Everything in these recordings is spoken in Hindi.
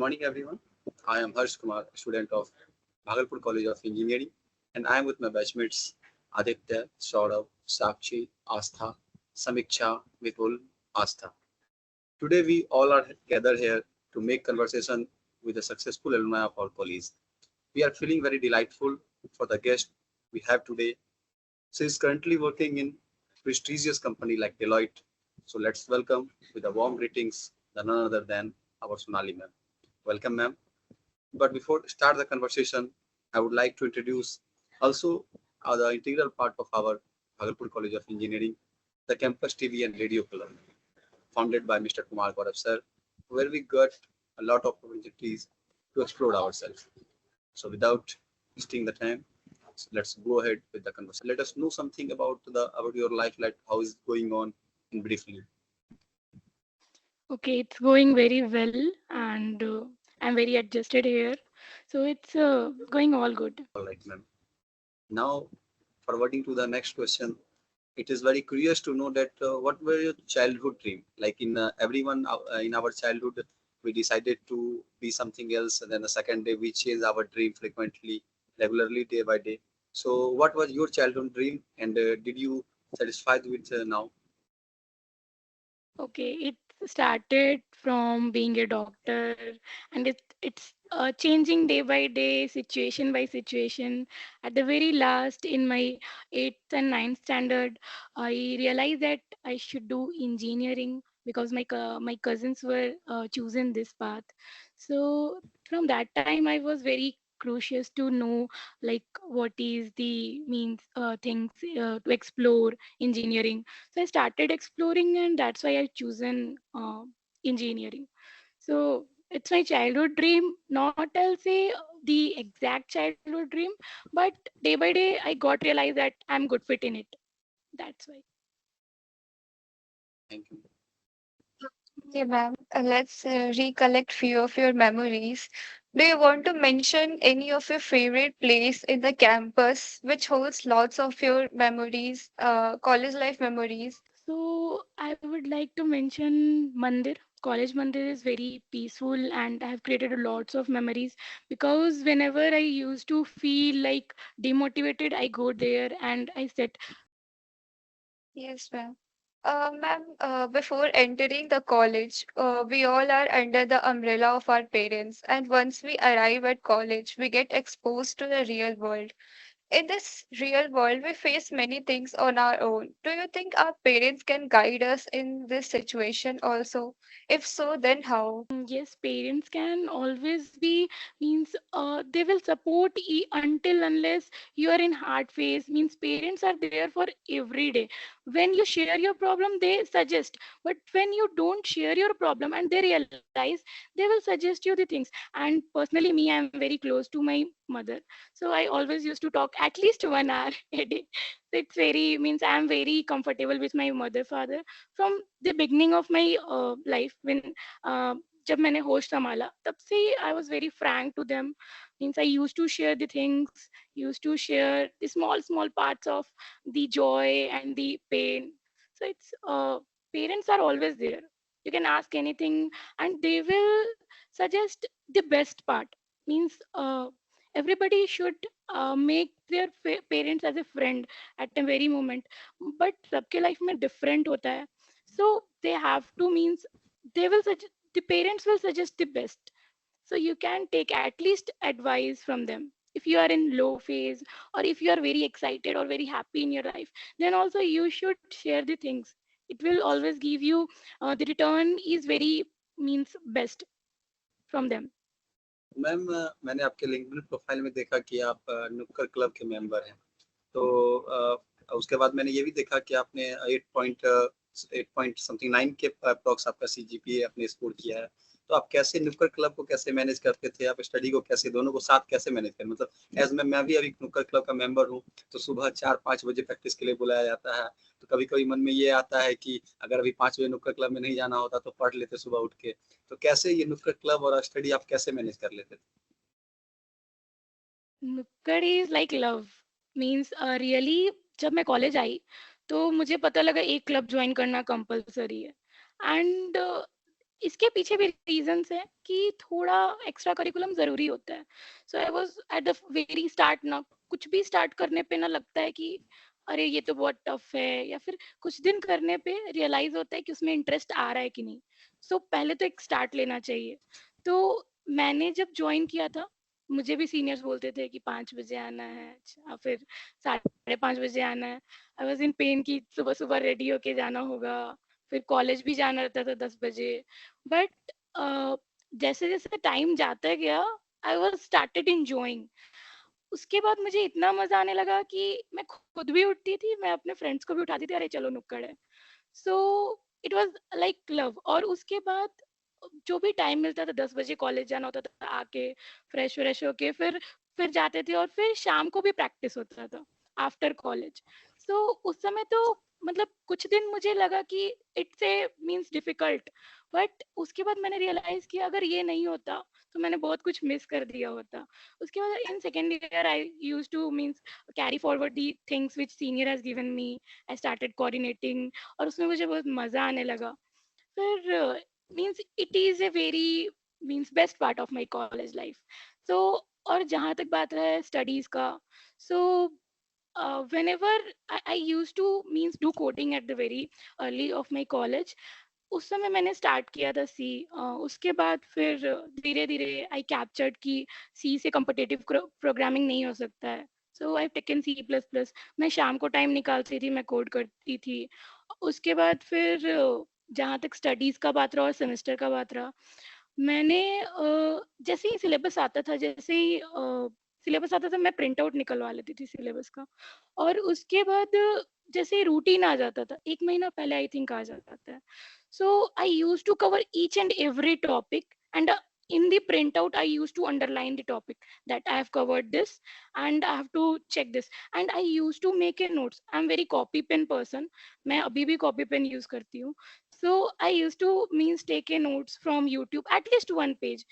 morning, everyone. I am Harsh Kumar, student of Bhagalpur College of Engineering, and I am with my batchmates Aditya, Saurav, Sakshi, Astha, Samiksha, Vipul, Astha. Today, we all are gathered here to make conversation with the successful alumni of our college. We are feeling very delightful for the guest we have today. She is currently working in prestigious company like Deloitte. So let's welcome with a warm greetings the none other than our Sonali ma'am. Welcome, ma'am. But before start the conversation, I would like to introduce also the integral part of our Bhagalpur College of Engineering, the Campus TV and Radio Club, founded by Mr. Kumar Gaurav sir, where we got a lot of opportunities to explore ourselves. So without wasting the time, let's go ahead with the conversation. Let us know something about your life, like how is it going on in briefly. Okay, it's going very well, and I'm very adjusted here. So it's going all good. All right, ma'am. Now, forwarding to the next question, it is very curious to know that what were your childhood dream? Like in everyone in our childhood, we decided to be something else, and then the second day we change our dream frequently, regularly, day by day. So, what was your childhood dream, and did you satisfied with now? Okay, it started from being a doctor, and it's changing day by day, situation by situation. At the very last, in my eighth and ninth standard, I realized that I should do engineering because my cousins were choosing this path. So from that time, I was very curious to know like what is the means things to explore engineering. So I started exploring, and that's why I chosen engineering. So it's my childhood dream, not I'll say the exact childhood dream, but day by day I got realized that I'm good fit in it. That's why. Thank you. Okay, ma'am. Let's recollect few of your memories. Do you want to mention any of your favorite place in the campus which holds lots of your memories, college life memories? So I would like to mention Mandir. College Mandir is very peaceful, and I have created lots of memories because whenever I used to feel like demotivated, I go there and I sit. Yes, ma'am. Ma'am, before entering the college, we all are under the umbrella of our parents, and once we arrive at college, we get exposed to the real world. In this real world, we face many things on our own. Do you think our parents can guide us in this situation also? If so, then how? Yes, parents can always be means they will support until unless you are in hard phase. Means parents are there for every day. When you share your problem, they suggest. But when you don't share your problem and they realize, they will suggest you the things. And personally, me, I am very close to my mother, so I always used to talk at least 1 hour a day. So it's very means I am very comfortable with my mother, father from the beginning of my life when. Uh, जब मैंने होश संभाला तब से I was very frank to them means I use to share the things use to share the small small parts of the joy and the pain so it's parents are always there. You can ask anything and they will suggest the best part. Means everybody should make their parents as a friend at a very moment, but सबके life में different होता है. So they have to means they will suggest, the parents will suggest the best. So you can take at least advice from them. If you are in low phase, or if you are very excited or very happy in your life, then also you should share the things. It will always give you the return is very means best from them. Ma'am, मैंने आपके लिंक्डइन प्रोफाइल में देखा कि आप नुक्कड़ क्लब के मेंबर हैं। तो उसके बाद मैंने ये भी देखा कि आपने 8 पॉइंट समथिंग 9 के अप्रॉक्स आपका सीजीपीए आपने स्कोर किया है। तो आप कैसे नुक्कड़ क्लब को कैसे मैनेज करते थे, आप स्टडी को कैसे दोनों को साथ कैसे मैनेज करें? मतलब एज मैं भी अभी नुक्कड़ क्लब का मेंबर हूँ, तो सुबह 4-5 बजे प्रैक्टिस के लिए बुलाया जाता है। तो कभी कभी मन में ये आता है कि अगर अभी 5 बजे नुक्कड़ क्लब में नहीं जाना होता तो पढ़ लेते सुबह उठ के। तो कैसे ये नुक्कड़ क्लब और स्टडी आप कैसे मैनेज कर लेते थे? नुक्कड़ is like love means really जब मैं कॉलेज आई तो मुझे पता लगा एक क्लब ज्वाइन करना कंपलसरी है एंड इसके पीछे भी रीजंस है कि थोड़ा एक्स्ट्रा करिकुलम जरूरी होता है. So I was at the very start ना, कुछ भी स्टार्ट करने पे ना लगता है कि अरे ये तो बहुत टफ है, या फिर कुछ दिन करने पे रियलाइज होता है कि उसमें इंटरेस्ट आ रहा है कि नहीं. सो पहले तो एक स्टार्ट लेना चाहिए. तो मैंने जब ज्वाइन किया था, मुझे भी सीनियर्स बोलते थे कि 5 बजे आना है, या फिर 5:30 बजे आना है. आई वॉज इन पेन कि सुबह सुबह रेडी होके जाना होगा, फिर कॉलेज भी जाना रहता था 10 बजे. बट जैसे जैसे टाइम जाता गया, आई वॉज स्टार्टेड इंजॉइंग. उसके बाद मुझे इतना मजा आने लगा कि मैं खुद भी उठती थी, मैं अपने फ्रेंड्स को भी उठाती थी, अरे चलो नुक्कड़ है. So it was like love. और उसके बाद जो भी टाइम मिलता था, 10 बजे कॉलेज जाना होता था, आके फ्रेश व्रेश होके फिर जाते थे, और फिर शाम को भी प्रैक्टिस होता था आफ्टर कॉलेज. सो उस समय तो मतलब कुछ दिन मुझे लगा कि it's a means difficult, but उसके बाद मैंने रियलाइज किया अगर ये नहीं होता तो मैंने बहुत कुछ मिस कर दिया होता. उसके बाद in second year I use to means carry forward the things which senior has given me. I started coordinating, और उसमें मुझे बहुत मजा आने लगा. फिर means it is a very means best part of my college life. So और जहाँ तक बात है स्टडीज का, सो whenever I used to means do coding at the very early of my college. उस समय मैंने स्टार्ट किया था सी. उसके बाद फिर धीरे धीरे आई कैप्चर्ड कि सी से कम्पिटिटिव प्रोग्रामिंग नहीं हो सकता है. So I taken C++. मैं शाम को टाइम निकालती थी, मैं कोड करती थी. उसके बाद फिर जहाँ तक स्टडीज का बात रहा और सेमेस्टर का बात रहा, मैंने जैसे ही सिलेबस आता था, जैसे ही सिलेबस आता था, मैं प्रिंट आउट निकलवा लेती थी सिलेबस का. और उसके बाद जैसे रूटीन आ जाता था, 1 महीना पहले आई थिंक आ जाता है. So I use to cover each and every topic, and in the printout I used to underline the topic that I have covered this, and I have to check this, and I used to make a notes. I'm very copy pen person. मैं अभी भी copy pen use करती हूँ. So I used to means take a notes from YouTube, at least 1 page.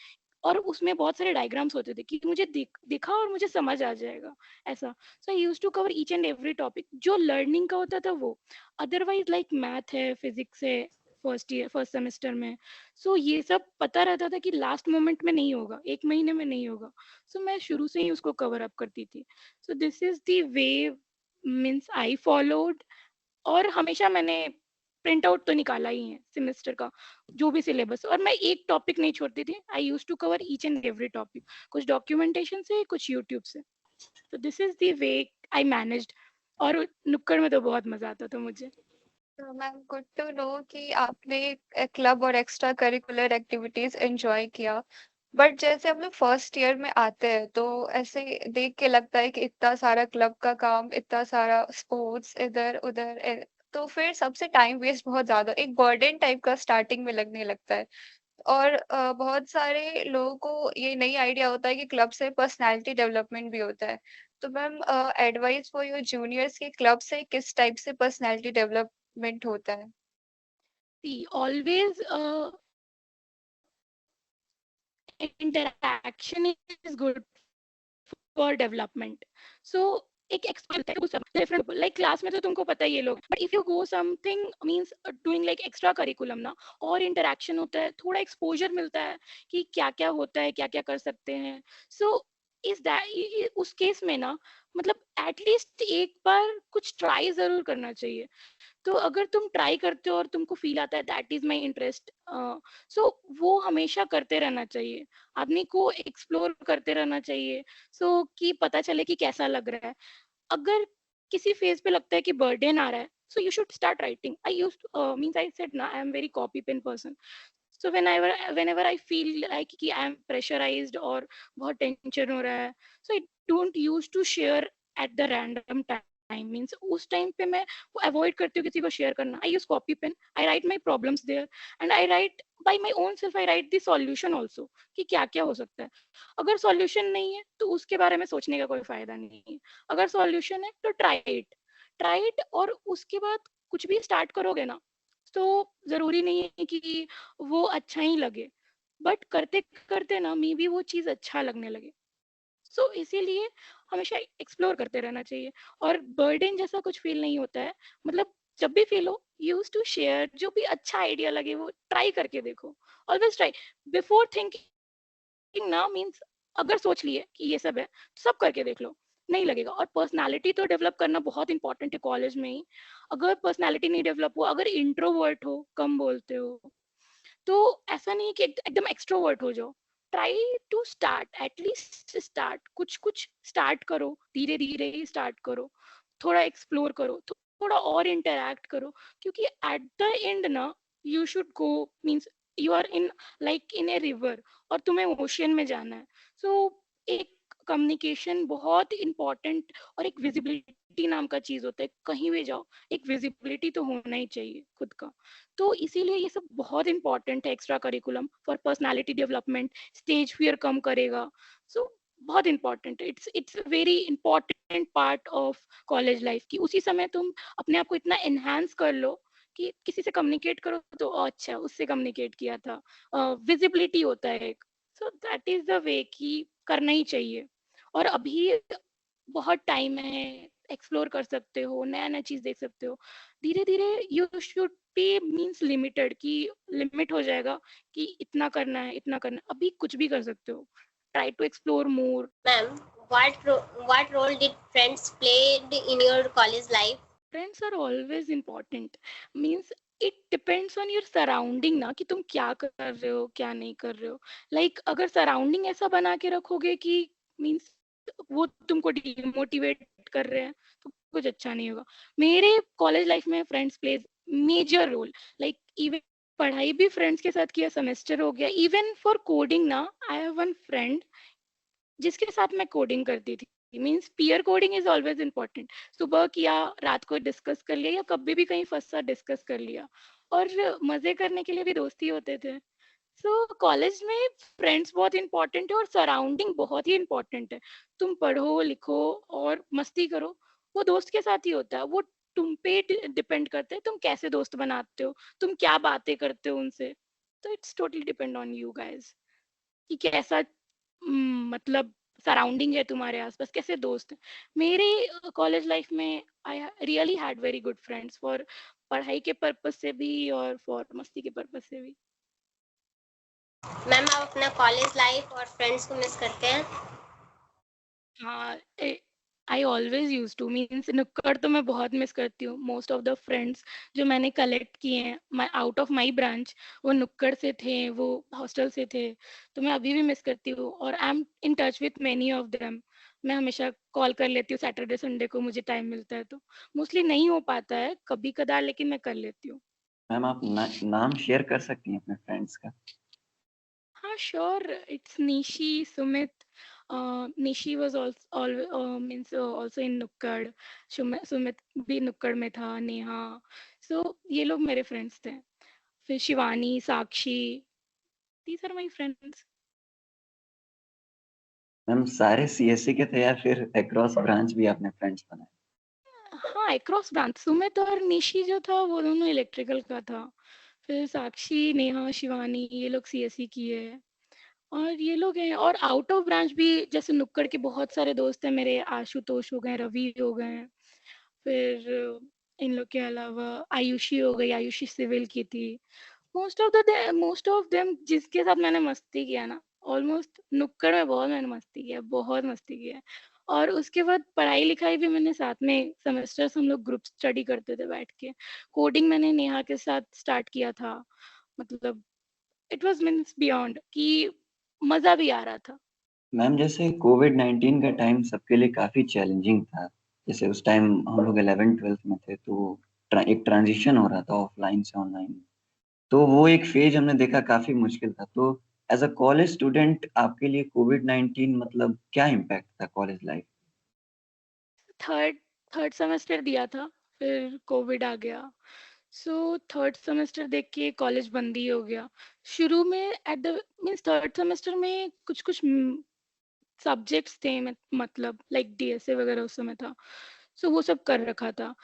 और उसमें बहुत सारे डायग्राम्स होते थे कि मुझे दिखा और मुझे समझ आ जाएगा ऐसा. So I use to cover each and every topic जो लर्निंग का होता था वो. अदरवाइज लाइक मैथ है, फिजिक्स है, फर्स्ट सेमेस्टर में, सो ये सब पता रहता था कि लास्ट मोमेंट में नहीं होगा, 1 महीने में नहीं होगा. सो मैं शुरू से ही उसको कवर अप करती थी. So this is the way means I followed. और हमेशा मैंने प्रिंट आउट तो निकाला ही है सेमेस्टर का, जो भी सिलेबस. और मैं एक टॉपिक नहीं छोड़ती थी. I use to cover each and every topic, कुछ डॉक्यूमेंटेशन से, कुछ यूट्यूब से. तो this is the way I managed. और नुक्कड़ में तो बहुत मजा आता था मुझे. तो मैम गुड टू नो कि आपने क्लब और एक्स्ट्रा करिकुलर एक्टिविटीज एंजॉय किया. बट जैसे हम लोग फर्स्ट ईयर में आते हैं तो ऐसे देख के लगता है कि इतना सारा क्लब का काम, इतना सारा स्पोर्ट्स इधर उधर तो फिर सबसे टाइम वेस्ट बहुत ज्यादा एक बर्डन टाइप का स्टार्टिंग में लगने लगता है. और बहुत सारे लोगों को ये नहीं आइडिया होता है कि क्लब से पर्सनालिटी डेवलपमेंट भी होता है. तो ma'am advice for your juniors के क्लब से किस टाइप से पर्सनालिटी डेवलपमेंट होता है. See, always interaction is good for development. So एक एक्सपीरियंस डिफरेंट लाइक क्लास में तो तुमको पता ही है लोग, but if you go something means doing like extra curriculum ना, और इंटरेक्शन होता है, थोड़ा एक्सपोजर मिलता है कि क्या क्या होता है, क्या क्या कर सकते हैं. सो इस दैट उस केस में ना, मतलब एटलीस्ट एक बार कुछ ट्राई जरूर करना चाहिए. तो अगर तुम ट्राई करते हो और तुमको फील आता है दैट इज माई इंटरेस्ट, सो वो हमेशा करते रहना चाहिए. आदमी को एक्सप्लोर करते रहना चाहिए. सो कि पता चले कि कैसा लग रहा है. अगर किसी फेज पे लगता है कि बर्डन आ रहा है, so you should start writing. I used to means I said na, I am very copy pen person. So whenever I feel like कि I am pressurized और बहुत टेंशन हो रहा है, so I don't used to share at the random time. Means उस टाइम पे मैं वो अवॉइड करती हूँ किसी को शेयर करना. I use copy pen, I write my problems there, and I write by my own self, I write the solution also कि क्या क्या हो सकता है. अगर सॉल्यूशन नहीं है तो उसके बारे में सोचने का कोई फायदा नहीं है. अगर सॉल्यूशन है तो ट्राई इट. और उसके बाद कुछ भी स्टार्ट करोगे ना, तो जरूरी नहीं है कि वो अच्छा ही लगे, बट करते करते ना मे बी वो चीज अच्छा लगने लगे. सो इसीलिए हमेशा एक्सप्लोर करते रहना चाहिए. और बर्डन जैसा कुछ फील नहीं होता है. मतलब जब भी फील हो, यूज टू शेयर, जो भी अच्छा आइडिया लगे वो ट्राई करके देखो. ऑलवेज ट्राई बिफोर थिंकिंग ना, मीन्स अगर सोच लिए कि ये सब है तो सब करके देख लो, नहीं लगेगा। और पर्सनालिटी तो डेवलप करना बहुत इंपॉर्टेंट है कॉलेज में ही। अगर पर्सनालिटी नहीं डेवलप हुआ, अगर इंट्रोवर्ट हो, कम बोलते हो, तो ऐसा नहीं कि एकदम एक्सट्रोवर्ट हो जाओ। Try to start, at least start, कुछ कुछ स्टार्ट करो, धीरे धीरे ही स्टार्ट करो, थोड़ा एक्सप्लोर करो, थोड़ा और इंटरैक्ट करो, क्योंकि एट द एंड ना you should go, means you are in like in a river, और तुम्हें ओशियन में जाना है। सो एक कम्युनिकेशन बहुत इंपॉर्टेंट, और एक विजिबिलिटी नाम का चीज होता है, कहीं भी जाओ एक विजिबिलिटी तो होना ही चाहिए खुद का। तो इसीलिए ये सब बहुत इंपॉर्टेंट है, extra curriculum for personality development, stage fear कम करेगा। सो बहुत इंपॉर्टेंट है, it's very important part of college life की। उसी समय तुम अपने आप को इतना एनहांस कर लो कि किसी से कम्युनिकेट करो तो अच्छा उससे कम्युनिकेट किया था, विजिबिलिटी होता है एक। सो दैट इज द वे कि करना ही चाहिए। और अभी बहुत टाइम है, एक्सप्लोर कर सकते हो, नया नया चीज देख सकते हो। धीरे धीरे you should B means limited, कि लिमिट हो जाएगा कि इतना करना है, इतना करना है, अभी कुछ भी कर सकते हो। Try to explore more. Ma'am, what role did friends played in your college life? Friends are always important, means it depends on your surrounding ना, कि तुम क्या कर रहे हो, क्या नहीं कर रहे हो। लाइक अगर सराउंडिंग ऐसा बना के रखोगे कि मीन्स वो तुमको डिमोटिवेट कर रहे हैं, तो कुछ अच्छा नहीं होगा। मेरे कॉलेज लाइफ में friends plays major role. Like even पढ़ाई भी फ्रेंड्स के साथ किया, सेमेस्टर हो गया, इवन फॉर कोडिंग ना, आई हैव वन फ्रेंड जिसके साथ मैं कोडिंग करती थी। Means peer coding is always important. सुबह किया, रात को डिस्कस कर लिया, या कभी भी कहीं फंसा डिस्कस कर लिया, और मजे करने के लिए भी दोस्ती होते थे। सो कॉलेज में फ्रेंड्स बहुत इंपॉर्टेंट है, और सराउंडिंग बहुत ही इंपॉर्टेंट है। तुम पढ़ो लिखो और मस्ती करो, वो दोस्त के साथ ही होता है, वो तुम पे डिपेंड करते हैं, तुम कैसे दोस्त बनाते हो, तुम क्या बातें करते हो उनसे। तो it's totally depend on you guys कि कैसा मतलब सराउंडिंग है तुम्हारे आसपास, कैसे दोस्त हैं। मेरे कॉलेज लाइफ में I really had very good friends, for पढ़ाई के पर्पज से भी और फॉर मस्ती के पर्पज से भी। मैम, आप अपना कॉलेज लाइफ और फ्रेंड्स को मिस करते हैं? हाँ, I always use to, means नुक्कड़ तो मैं बहुत मिस करती हूँ। मोस्ट ऑफ द फ्रेंड्स जो मैंने कलेक्ट किए हैं माई आउट ऑफ माई ब्रांच, वो नुक्कड़ से थे, वो हॉस्टल से थे। तो मैं अभी भी मिस करती हूँ, और I am in touch with many of them. मैं हमेशा कॉल कर लेती हूँ सैटरडे संडे को, मुझे टाइम मिलता है तो। मोस्टली नहीं हो पाता है कभी कदार, लेकिन मैं कर लेती हूँ। मैम आप नाम शेयर कर सकती हैं अपने फ्रेंड्स का? हाँ sure, it's Nishi, Sumit. Nishi was also means also in नुक्कड़। सुमित भी नुक्कड़ में था, नेहा। सो ये लोग मेरे फ्रेंड्स थे। फिर Shivani, Sakshi, these are my friends. Ma'am सारे सीएससी के थे या फिर अक्रॉस ब्रांच भी आपने फ्रेंड्स बनाए? हाँ, अक्रॉस ब्रांच। सुमित और निशी जो था वो दोनों इलेक्ट्रिकल का था। फिर साक्षी, नेहा, शिवानी, ये लोग सीएससी किए हैं। और ये लोग हैं, और आउट ऑफ ब्रांच भी जैसे नुक्कड़ के बहुत सारे दोस्त हैं मेरे। आशुतोष हो गए, रवि हो गए, फिर इन लोग के अलावा आयुषी हो गई, आयुषी सिविल की थी। मोस्ट ऑफ देम जिसके साथ मैंने मस्ती किया ना, ऑलमोस्ट नुक्कड़ में बहुत मैंने मस्ती किया, बहुत मस्ती किया। और उसके बाद पढ़ाई लिखाई भी मैंने साथ में, सेमेस्टर्स हम लोग ग्रुप स्टडी करते थे बैठ के। कोडिंग मैंने नेहा के साथ स्टार्ट किया था। मतलब इट वाज मींस बियॉन्ड कि मजा भी आ रहा था। मैम जैसे कोविड-19 का टाइम सबके लिए काफी चैलेंजिंग था। जैसे उस टाइम हम लोग 11th-12th में थे तो एक ट्रांजिशन हो रहा था ऑफलाइन से ऑनलाइन। तो वो एक फेज हमने देखा काफी मुश्किल था। तो एज अ कॉलेज स्टूडेंट आपके लिए कोविड-19 मतलब क्या इम्पैक्ट था college life? Third third semester दिया था, फिर कोविड आ गया। सो थर्ड सेमेस्टर देख के कॉलेज बंद ही हो गया। शुरू में at the means third semester में कुछ कुछ सब्जेक्ट्स थे, मतलब लाइक डीएसए वगैरह उस समय था। सो वो सब कर रखा था।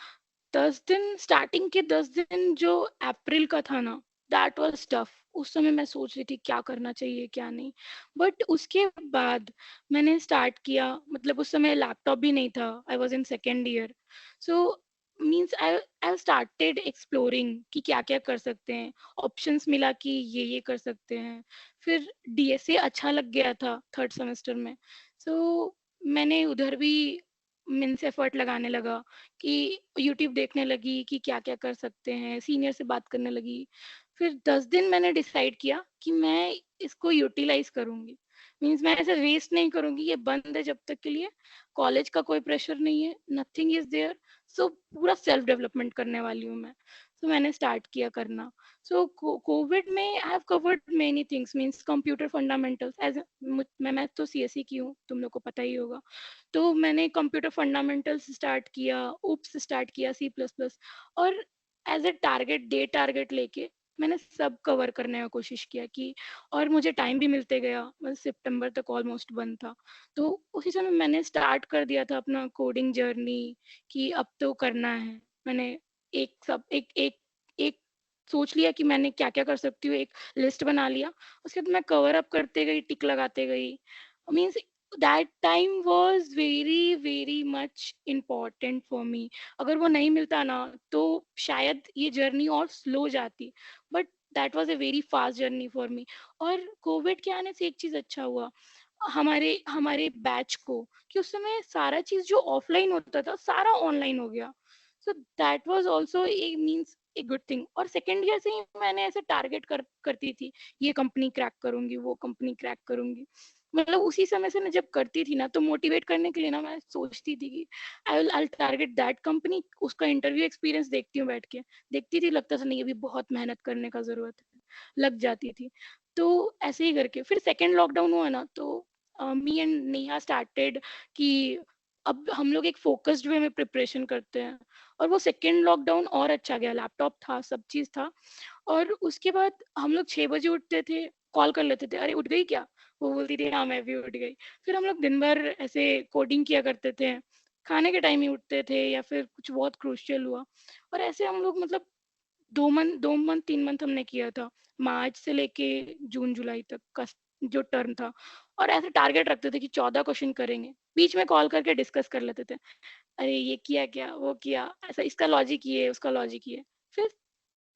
10 दिन, स्टार्टिंग के 10 दिन जो अप्रैल का था ना, दैट वाज टफ। उस समय मैं सोच रही थी क्या करना चाहिए क्या नहीं। बट उसके बाद मैंने स्टार्ट किया, मतलब उस समय लैपटॉप भी नहीं था, I was in second year. So means I started exploring कि क्या क्या कर सकते हैं, ऑप्शंस मिला कि ये कर सकते हैं। फिर डीएसए अच्छा लग गया था थर्ड सेमेस्टर में, सो मैंने उधर भी मीन्स एफर्ट लगाने लगा कि यूट्यूब देखने लगी कि क्या क्या कर सकते हैं, सीनियर से बात करने लगी। फिर 10 दिन मैंने डिसाइड किया कि मैं इसको यूटिलाइज करूंगी, मीन्स मैं ऐसे वेस्ट नहीं करूंगी, ये बंद है जब तक के लिए, कॉलेज का कोई प्रेशर नहीं है, नथिंग इज देयर, सो पूरा सेल्फ डेवलपमेंट करने वाली हूँ मैं। सो मैंने स्टार्ट किया करना। सो कोविड में I have covered many things, means computer fundamentals, as मैं तो सीएसई की हूँ, तुम लोग को पता ही होगा। तो मैंने कंप्यूटर फंडामेंटल्स स्टार्ट किया, उप्स स्टार्ट किया, सी प्लस प्लस, और as a target, day target लेके मैंने सब कवर करने का कोशिश किया कि, और मुझे टाइम भी मिलते गया, मतलब सितंबर तक ऑलमोस्ट बंद था, तो उसी समय मैंने स्टार्ट कर दिया था अपना कोडिंग जर्नी कि अब तो करना है। मैंने एक एक सोच लिया कि मैंने क्या क्या कर सकती हूँ, एक लिस्ट बना लिया, उसके बाद मैं कवर अप करते गई, टिक लगाते गई। Means that time was very very much important for me. अगर वो नहीं मिलता ना तो शायद ये जर्नी और स्लो जाती, but that was a very fast journey for me. और कोविड के आने से एक चीज अच्छा हुआ हमारे हमारे बैच को, कि उस समय सारा चीज जो ऑफलाइन होता था सारा ऑनलाइन हो गया, so that was also a means a good thing. और सेकेंड ईयर से ही मैंने ऐसे टारगेट करती थी, ये कंपनी क्रैक करूंगी, वो कंपनी क्रैक करूंगी, मतलब उसी समय से मैं जब करती थी ना तो मोटिवेट करने के लिए ना मैं सोचती थी कि आई टारगेट दैट कंपनी, उसका इंटरव्यू एक्सपीरियंस देखती हूँ बैठ के, देखती थी, लगता था नहीं अभी बहुत मेहनत करने का जरूरत है, लग जाती थी। तो ऐसे ही करके फिर सेकेंड लॉकडाउन हुआ ना, तो मी एंड नेहा स्टार्टेड कि अब हम लोग एक फोकस्ड वे में प्रिपरेशन करते हैं, और वो सेकेंड लॉकडाउन और अच्छा गया, लैपटॉप था, सब चीज था। और उसके बाद हम लोग 6 बजे उठते थे, कॉल कर लेते थे, अरे उठ गई क्या, वो बोलती थी हाँ मैं भी उठ गई। फिर हम लोग दिन भर ऐसे कोडिंग किया करते थे, खाने के टाइम ही उठते थे, या फिर कुछ बहुत क्रूशियल हुआ, और ऐसे हम लोग मतलब 2 मंथ 3 मंथ हमने किया था, मार्च से लेके जून जुलाई तक का जो टर्म था। और ऐसे टारगेट रखते थे कि 14 क्वेश्चन करेंगे, बीच में कॉल करके डिस्कस कर लेते थे, अरे ये किया क्या, वो किया, ऐसा इसका लॉजिक ये, उसका लॉजिक ये, फिर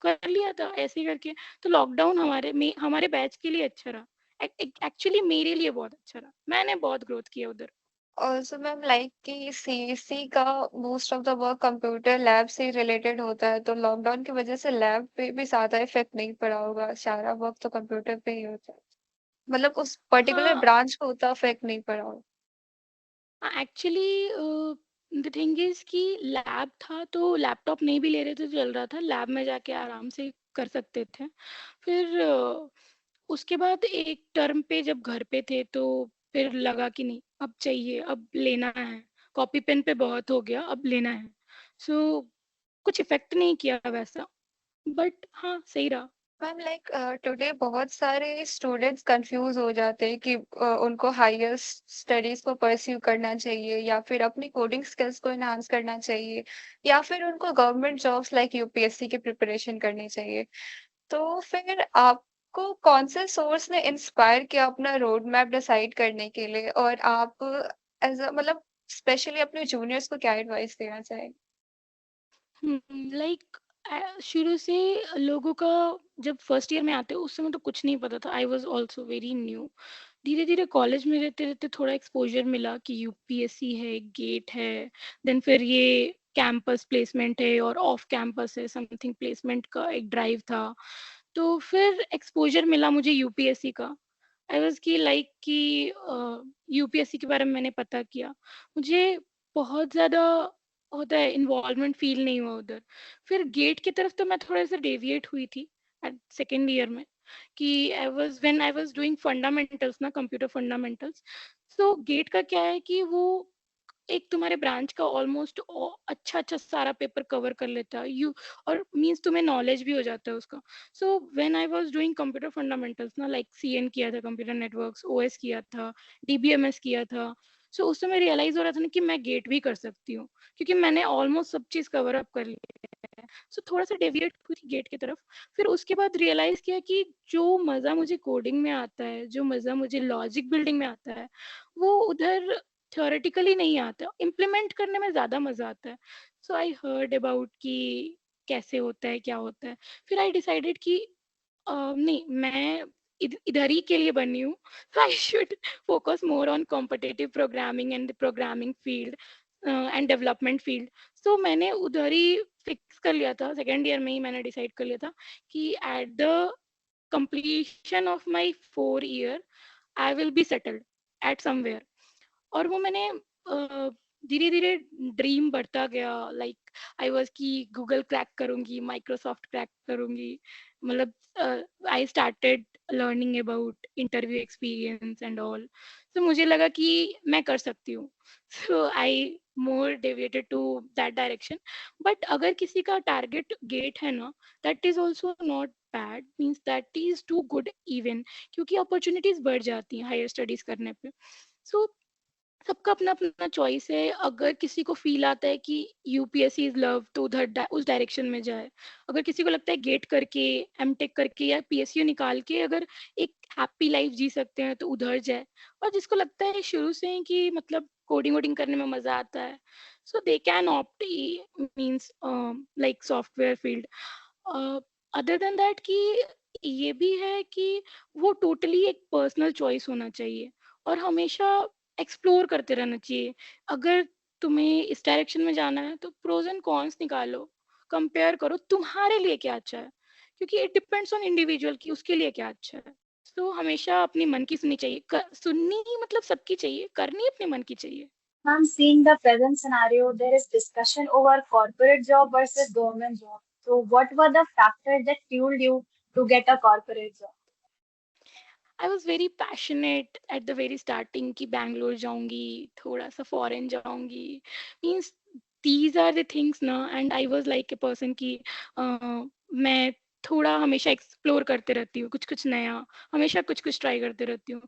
कर लिया था ऐसे ही करके। तो लॉकडाउन हमारे बैच के लिए अच्छा रहा, एक्चुअली मेरे लिए बहुत अच्छा रहा, मैंने बहुत ग्रोथ किया उधर। ऑल्सो मैम लाइक कि सीएससी का most of the work computer lab से रिलेटेड होता है, तो लॉकडाउन की वजह से लैब पे भी ज्यादा इफेक्ट नहीं पड़ा होगा, सारा वर्क तो कंप्यूटर पे ही होता है, मतलब उस पर्टिकुलर हाँ, ब्रांच को उतना इफेक्ट नहीं पड़ा होगा। एक्चुअली द थिंग इज कि लैब था तो लैपटॉप नहीं भी ले रहे थे तो चल रहा था, लैब में जाके आराम से कर सकते थे। फिर उसके बाद एक टर्म पे जब घर पे थे तो फिर लगा कि नहीं अब चाहिए, अब लेना है, कॉपी पेन पे बहुत हो गया, अब लेना है। सो कुछ इफेक्ट नहीं किया वैसा, बट हाँ सही रहा। मैम लाइक टुडे बहुत सारे स्टूडेंट्स कंफ्यूज हो जाते हैं कि उनको हायर स्टडीज को परस्यू करना चाहिए या फिर अपनी कोडिंग स्किल्स को एनहांस करना चाहिए या फिर उनको गवर्नमेंट जॉब्स लाइक यूपीएससी की प्रिपरेशन करनी चाहिए। तो फिर आपको कौन से सोर्स ने इंस्पायर किया अपना रोड मैप डिसाइड करने के लिए, और आप एज अ मतलब स्पेशली अपने जूनियर्स को क्या एडवाइस देना चाहेंगे? लाइक शुरू से लोगों का, जब फर्स्ट ईयर में आते हो उस समय तो कुछ नहीं पता था, I was also very new. धीरे धीरे कॉलेज में रहते रहते थोड़ा एक्सपोजर मिला कि यूपीएससी है, गेट है, देन फिर ये कैंपस प्लेसमेंट है और ऑफ कैंपस है, समथिंग प्लेसमेंट का एक ड्राइव था। तो फिर एक्सपोजर मिला मुझे यूपीएससी का, आई वॉज की लाइक कि यूपीएससी के बारे में मैंने पता किया, मुझे बहुत ज्यादा होता है इन्वॉल्वमेंट फील नहीं हुआ उधर। फिर गेट की तरफ तो मैं थोड़ा सा डेविएट हुई थी एट सेकेंड ईयर में, कि आई वाज डूइंग फंडामेंटल्स ना, कंप्यूटर फंडामेंटल्स। सो गेट का क्या है कि वो एक तुम्हारे ब्रांच का ऑलमोस्ट अच्छा अच्छा सारा पेपर कवर कर लेता है यू, और मींस तुम्हें नॉलेज भी हो जाता है उसका। So when I was doing computer fundamentals ना, लाइक सीएन किया था, कंप्यूटर नेटवर्क्स, ओएस किया था, डीबीएमएस किया था। सो उस समय रियलाइज हो रहा था ना कि मैं गेट भी कर सकती हूँ, क्योंकि मैंने ऑलमोस्ट सब चीज कवर अप कर लिया है। सो थोड़ा सा डेविएट हुई थी गेट की तरफ। फिर उसके बाद रियलाइज किया कि जो मजा मुझे कोडिंग में आता है, जो मजा मुझे लॉजिक बिल्डिंग में आता है, वो उधर थ्योरेटिकली नहीं आता, इम्प्लीमेंट करने में ज्यादा मजा आता है। सो आई हर्ड अबाउट कि कैसे होता है, क्या होता है। फिर आई डिसाइडेड कि नहीं, मैं इधर ही के लिए बनी हूँ, so I should focus more on competitive programming and the programming field and development field. So मैंने उधर ही फिक्स कर लिया था, सेकेंड ईयर में ही मैंने डिसाइड कर लिया था कि at the completion of my 4 year I will be settled at somewhere. और वो मैंने धीरे धीरे ड्रीम बढ़ता गया, लाइक आई वाज कि गूगल क्रैक करूंगी, माइक्रोसॉफ्ट क्रैक करूंगी, मतलब I started learning about interview experience and all. तो मुझे लगा कि मैं कर सकती हूँ, so I more deviated to that direction. But अगर किसी का टारगेट गेट है ना, that is also not bad, means that is too good even, क्योंकि अपॉर्चुनिटीज बढ़ जाती हैं हायर स्टडीज करने पे। सो सबका अपना अपना चॉइस है। अगर किसी को फील आता है कि यूपीएससी इज लव, तो उधर उस डायरेक्शन में जाए। अगर किसी को लगता है गेट करके, एमटेक करके या पीएसयू निकाल के अगर एक हैप्पी लाइफ जी सकते हैं, तो उधर जाए। और जिसको लगता है शुरू से ही कि मतलब कोडिंग वोडिंग करने में मजा आता है, so they can opt means like software field. Other than that कि ये भी है कि वो टोटली एक पर्सनल चॉइस होना चाहिए और हमेशा एक्सप्लोर करते रहना चाहिए। अगर तुम्हें इस डायरेक्शन में जाना है तो प्रोज एंड कॉन्स निकालो, कंपेयर करो तुम्हारे लिए क्या अच्छा है, क्योंकि इट डिपेंड्स ऑन इंडिविजुअल कि उसके लिए क्या अच्छा है। तो हमेशा अपनी मन की सुननी चाहिए, सुननी ही मतलब सबकी चाहिए, करनी अपने मन की चाहिए। Ma'am, seeing the present scenario, there is discussion over corporate job versus government job. So, what were the factors that fueled you to get a corporate job? I was very passionate at the very starting कि बैंगलोर जाऊंगी, थोड़ा सा फॉरेन जाऊंगी, means these are the things ना। And I was like a person कि मैं थोड़ा हमेशा एक्सप्लोर करते रहती हूँ, कुछ कुछ नया, हमेशा कुछ कुछ ट्राई करते रहती हूँ।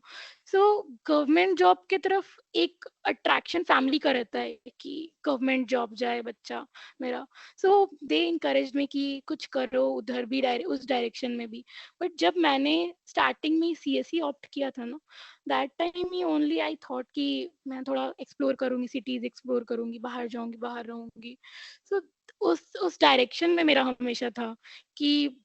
सो गवर्नमेंट जॉब के तरफ एक अट्रैक्शन फैमिली का रहता है कि गवर्नमेंट जॉब जाए बच्चा मेरा। सो दे इनकरेज में कि कुछ करो उधर भी, उस डायरेक्शन में भी। बट जब मैंने स्टार्टिंग में सीएसई ऑप्ट किया था ना, that time he only I thought कि मैं थोड़ा एक्सप्लोर करूंगी, सिटीज एक्सप्लोर करूंगी, बाहर जाऊंगी, बाहर रहूंगी। सो उस डायरेक्शन में मेरा हमेशा था कि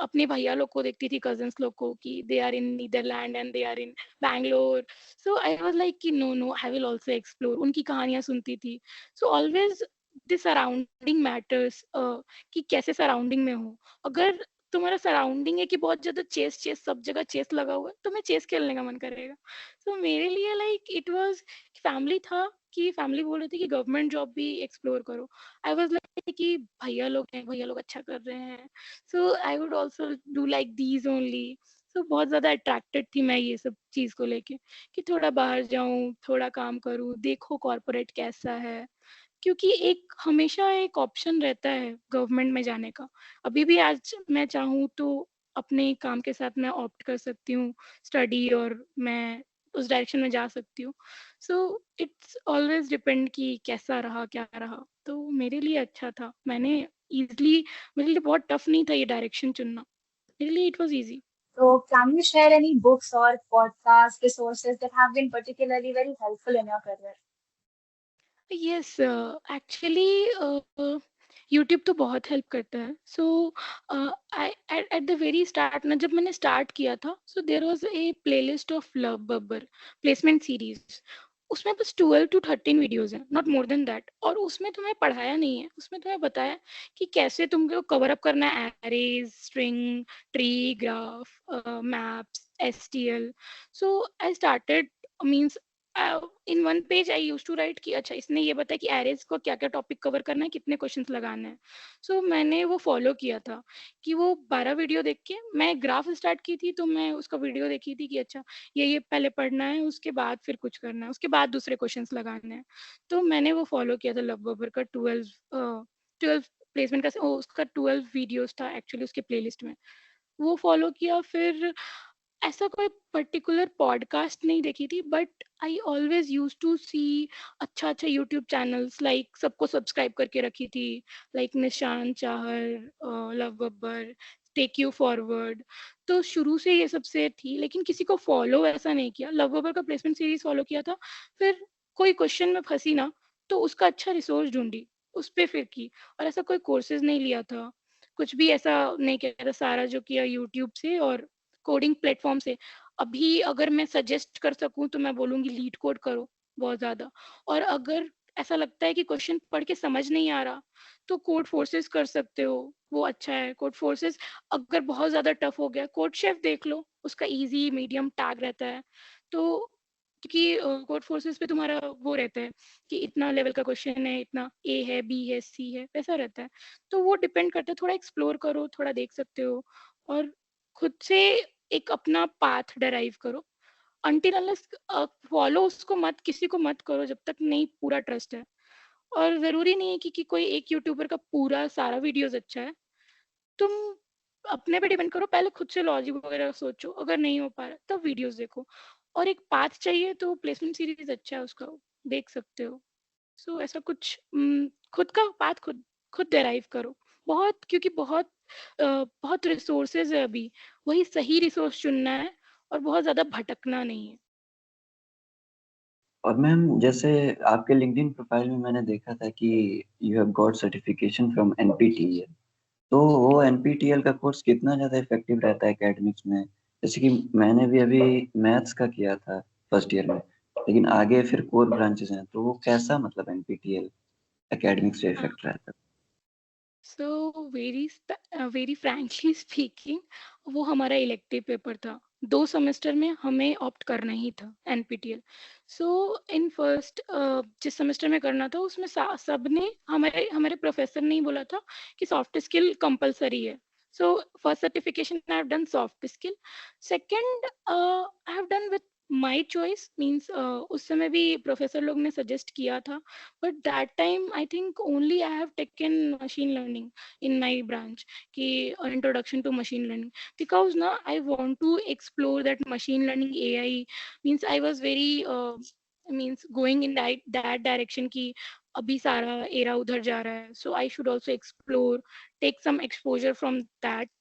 अपने भैया लोग को देखती थी, कजन्स लोग को कि they are in Netherlands and they are in Bangalore. So I was like कि no no, I will also explore. उनकी कहानियां सुनती थी। So always the surrounding matters, कि कैसे सराउंडिंग में हो। अगर तुम्हारा सराउंडिंग है कि बहुत ज्यादा चेस चेस, सब जगह चेस लगा हुआ है, तुम्हें चेस खेलने का मन करेगा। तो मेरे लिए लाइक इट वाज फैमिली था कि फैमिली बोल रही थी कि गवर्नमेंट जॉब भी एक्सप्लोर करो। आई वाज लाइक कि भैया लोग हैं, भैया लोग अच्छा कर रहे हैं, so I would also do like these only. सो बहुत ज्यादा अट्रैक्टेड थी मैं ये सब चीज को लेके कि थोड़ा बाहर जाऊं, थोड़ा काम करूं, देखो कॉर्पोरेट कैसा है। क्योंकि एक हमेशा एक ऑप्शन रहता है गवर्नमेंट में जाने का। अभी भी आज मैं चाहूँ तो अपने काम के साथ मैं ऑप्ट कर सकती हूँ स्टडी, और मैं उस डायरेक्शन में जा सकती हूँ। सो इट्स ऑलवेज डिपेंड कि कैसा रहा, क्या रहा। तो मेरे लिए अच्छा था, मैंने इजली, मेरे लिए बहुत टफ नहीं था ये डायरेक्शन चुनना, मेरे लिए it was easy. So, can you share any books or podcast resources that have been particularly very helpful in your career? Yes, actually YouTube तो बहुत हेल्प करता है। So I at the very start ना, जब मैंने स्टार्ट किया था, so there was a playlist of Love Babbar placement series. उसमें बस 12 to 13 वीडियोज हैं, नॉट मोर देन दैट। और उसमें तुम्हें पढ़ाया नहीं है, उसमें तुम्हें बताया कि कैसे तुमको कवर अप करना है arrays, string, tree, graph, maps, STL. So I started, means in one page I use to write कि अच्छा इसने ये बताया कि एरेज को क्या क्या टॉपिक कवर करना है, कितने क्वेश्चंस लगाने हैं। सो मैंने वो फॉलो किया था कि वो 12 वीडियो देख के मैं ग्राफ स्टार्ट की थी, तो मैं उसका वीडियो देखी थी कि अच्छा ये पहले पढ़ना है, उसके बाद फिर कुछ करना है, उसके बाद दूसरे क्वेश्चंस लगाने हैं। तो मैंने वो फॉलो किया था। लव बबर का 12 प्लेसमेंट का उसका 12 वीडियोस था एक्चुअली उसके प्लेलिस्ट में, वो फॉलो किया। फिर ऐसा कोई पर्टिकुलर पॉडकास्ट नहीं देखी थी, but I always use to see अच्छा अच्छा यूट्यूब चैनल्स, लाइक सबको सब्सक्राइब करके रखी थी, like Nishant Chahar, Love Babbar, take you forward. तो शुरू से ये सबसे थी, लेकिन किसी को फॉलो ऐसा नहीं किया। लव बब्बर का प्लेसमेंट सीरीज फॉलो किया था। फिर कोई क्वेश्चन में फंसी ना, तो उसका अच्छा रिसोर्स ढूंढी, उस पे फिर की, और ऐसा कोई कोर्सेज नहीं लिया था, कुछ भी ऐसा नहीं किया था, सारा जो किया यूट्यूब से और कोडिंग प्लेटफॉर्म से। अभी अगर मैं सजेस्ट कर सकूं तो मैं बोलूंगी लीड कोड करो बहुत ज्यादा। और अगर ऐसा लगता है कि क्वेश्चन पढ़ के समझ नहीं आ रहा तो कोड फोर्सेस कर सकते हो, वो अच्छा है कोड फोर्सेस। अगर बहुत ज्यादा टफ हो गया कोड शेफ देख लो, उसका इजी मीडियम टैग रहता है। तो क्योंकि कोड फोर्सेस पे तुम्हारा वो रहता है कि इतना लेवल का क्वेश्चन है, इतना ए है, बी है, सी है, वैसा रहता है। तो वो डिपेंड करता है, थोड़ा एक्सप्लोर करो, थोड़ा देख सकते हो और खुद से एक अपना पाथ डराइव करो। अनटिल अनलेस फॉलो उसको मत, किसी को मत करो जब तक नहीं पूरा ट्रस्ट है। और जरूरी नहीं है कि कोई एक यूट्यूबर का पूरा सारा वीडियोस अच्छा है। तुम अपने पे डिपेंड करो, पहले खुद से लॉजिक वगैरह सोचो, अगर नहीं हो पा रहा तब वीडियोस देखो। और एक पाथ चाहिए तो प्लेसमेंट सीरीज अच्छा है, उसका देख सकते हो। सो ऐसा कुछ खुद का पाथ खुद खुद डेराइव करो। बहुत, क्योंकि बहुत रिसोर्सेज है अभी, वही सही रिसोर्स चुनना है और बहुत ज्यादा भटकना नहीं है। और मैम जैसे आपके लिंक्डइन प्रोफाइल में मैंने देखा था कि you have got certification from NPTEL, तो वो एनपीटीईएल का कोर्स कितना ज्यादा इफेक्टिव रहता है एकेडमिक्स में? जैसे कि मैंने भी अभी मैथ्स का किया था फर्स्ट ईयर में, लेकिन आगे फिर कोर ब्रांचेस हैं, तो वो कैसा मतलब एनपीटीईएल एकेडमिक्स पे इफेक्ट रहता है? सो वेरी फ्रैंकली स्पीकिंग, वो हमारा इलेक्टिव पेपर था, 2 सेमेस्टर में हमें ऑप्ट करना ही था एनपीटीएल। सो इन फर्स्ट जिस सेमेस्टर में करना था उसमें सबने, हमारे हमारे प्रोफेसर ने ही बोला था कि सॉफ्ट स्किल कंपलसरी है। So first certification I have done soft skill, second I have done with my choice, means उस समय भी प्रोफेसर लोग ने सजेस्ट किया था, but that time I think only I have taken machine learning in my branch, ki introduction to machine learning, because now I want to explore that machine learning AI, means I was very means going in that direction ki abhi sara era udhar ja raha hai, so I should also explore, take some exposure from that।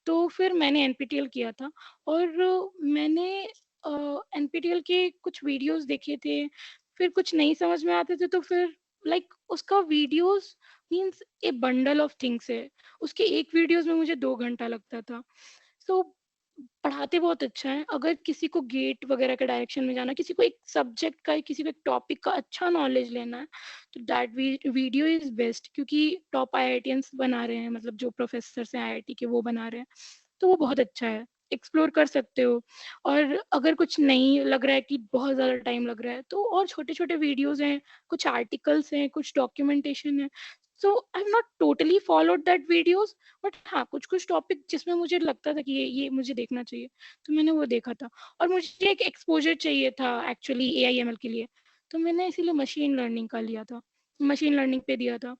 तो फिर मैंने एनपीटीएल किया था और मैंने एनपीटीएल के कुछ वीडियोस देखे थे, फिर कुछ नहीं समझ में आते थे तो फिर उसका videos means A bundle of things है, उसके एक वीडियोस में मुझे 2 घंटा लगता था। सो पढ़ाते बहुत अच्छा है। अगर किसी को गेट वगैरह के डायरेक्शन में जाना, किसी को एक सब्जेक्ट का, किसी को एक टॉपिक का अच्छा नॉलेज लेना है, तो दैट वीडियो इज बेस्ट, क्योंकि टॉप आईआईटीएंस बना रहे हैं, मतलब जो प्रोफेसर हैं आईआईटी के वो बना रहे हैं, तो वो बहुत अच्छा है, एक्सप्लोर कर सकते हो। और अगर कुछ नहीं लग रहा है कि बहुत ज़्यादा टाइम लग रहा है तो और छोटे छोटे वीडियोस हैं, कुछ आर्टिकल्स हैं, कुछ डॉक्यूमेंटेशन है। So I have not totally followed that videos, but हाँ कुछ कुछ टॉपिक जिसमें मुझे लगता था कि ये मुझे देखना चाहिए, तो मैंने वो देखा था। और मुझे एक एक्सपोजर चाहिए था एक्चुअली एआईएमएल के लिए, तो मैंने इसीलिए मशीन लर्निंग का लिया था, मशीन लर्निंग पे दिया था,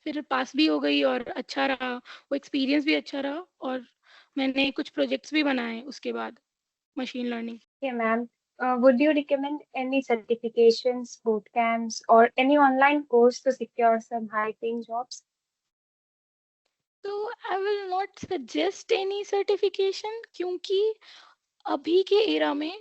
फिर पास भी हो गई और अच्छा रहा, वो एक्सपीरियंस भी अच्छा रहा, और मैंने कुछ प्रोजेक्ट्स भी बनाए उसके बाद machine learning. Okay, ma'am. Would you recommend any certifications, boot camps, or any online course to secure some high-paying jobs? तो आई will not suggest any certification, क्योंकि अभी के एरा में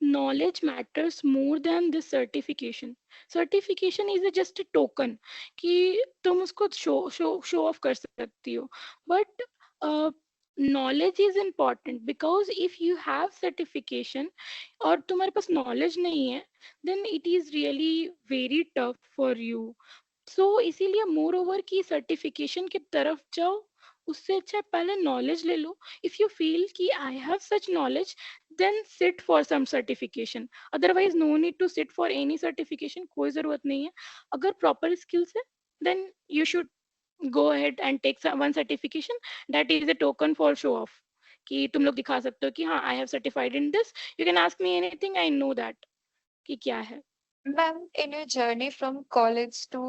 knowledge matters more than this certification. Certification is just a token कि तुम उसको शो शो शो ऑफ कर सकती हो, but knowledge is important, because if you have certification और तुम्हारे पास नॉलेज नहीं है, then it is really very tough for you. So इसीलिए मोर ओवर की सर्टिफिकेशन की तरफ जाओ, उससे अच्छा पहले नॉलेज ले लो। इफ यू फील कि I have such knowledge, then sit for some certification, otherwise no need to sit for any certification, कोई जरूरत नहीं है। अगर प्रॉपर स्किल्स है then you should go ahead and take one certification that is a token for show off, कि तुम लोग दिखा सकते हो कि हाँ I have certified in this, you can ask me anything, I know that कि क्या है। Ma'am, in your journey from college to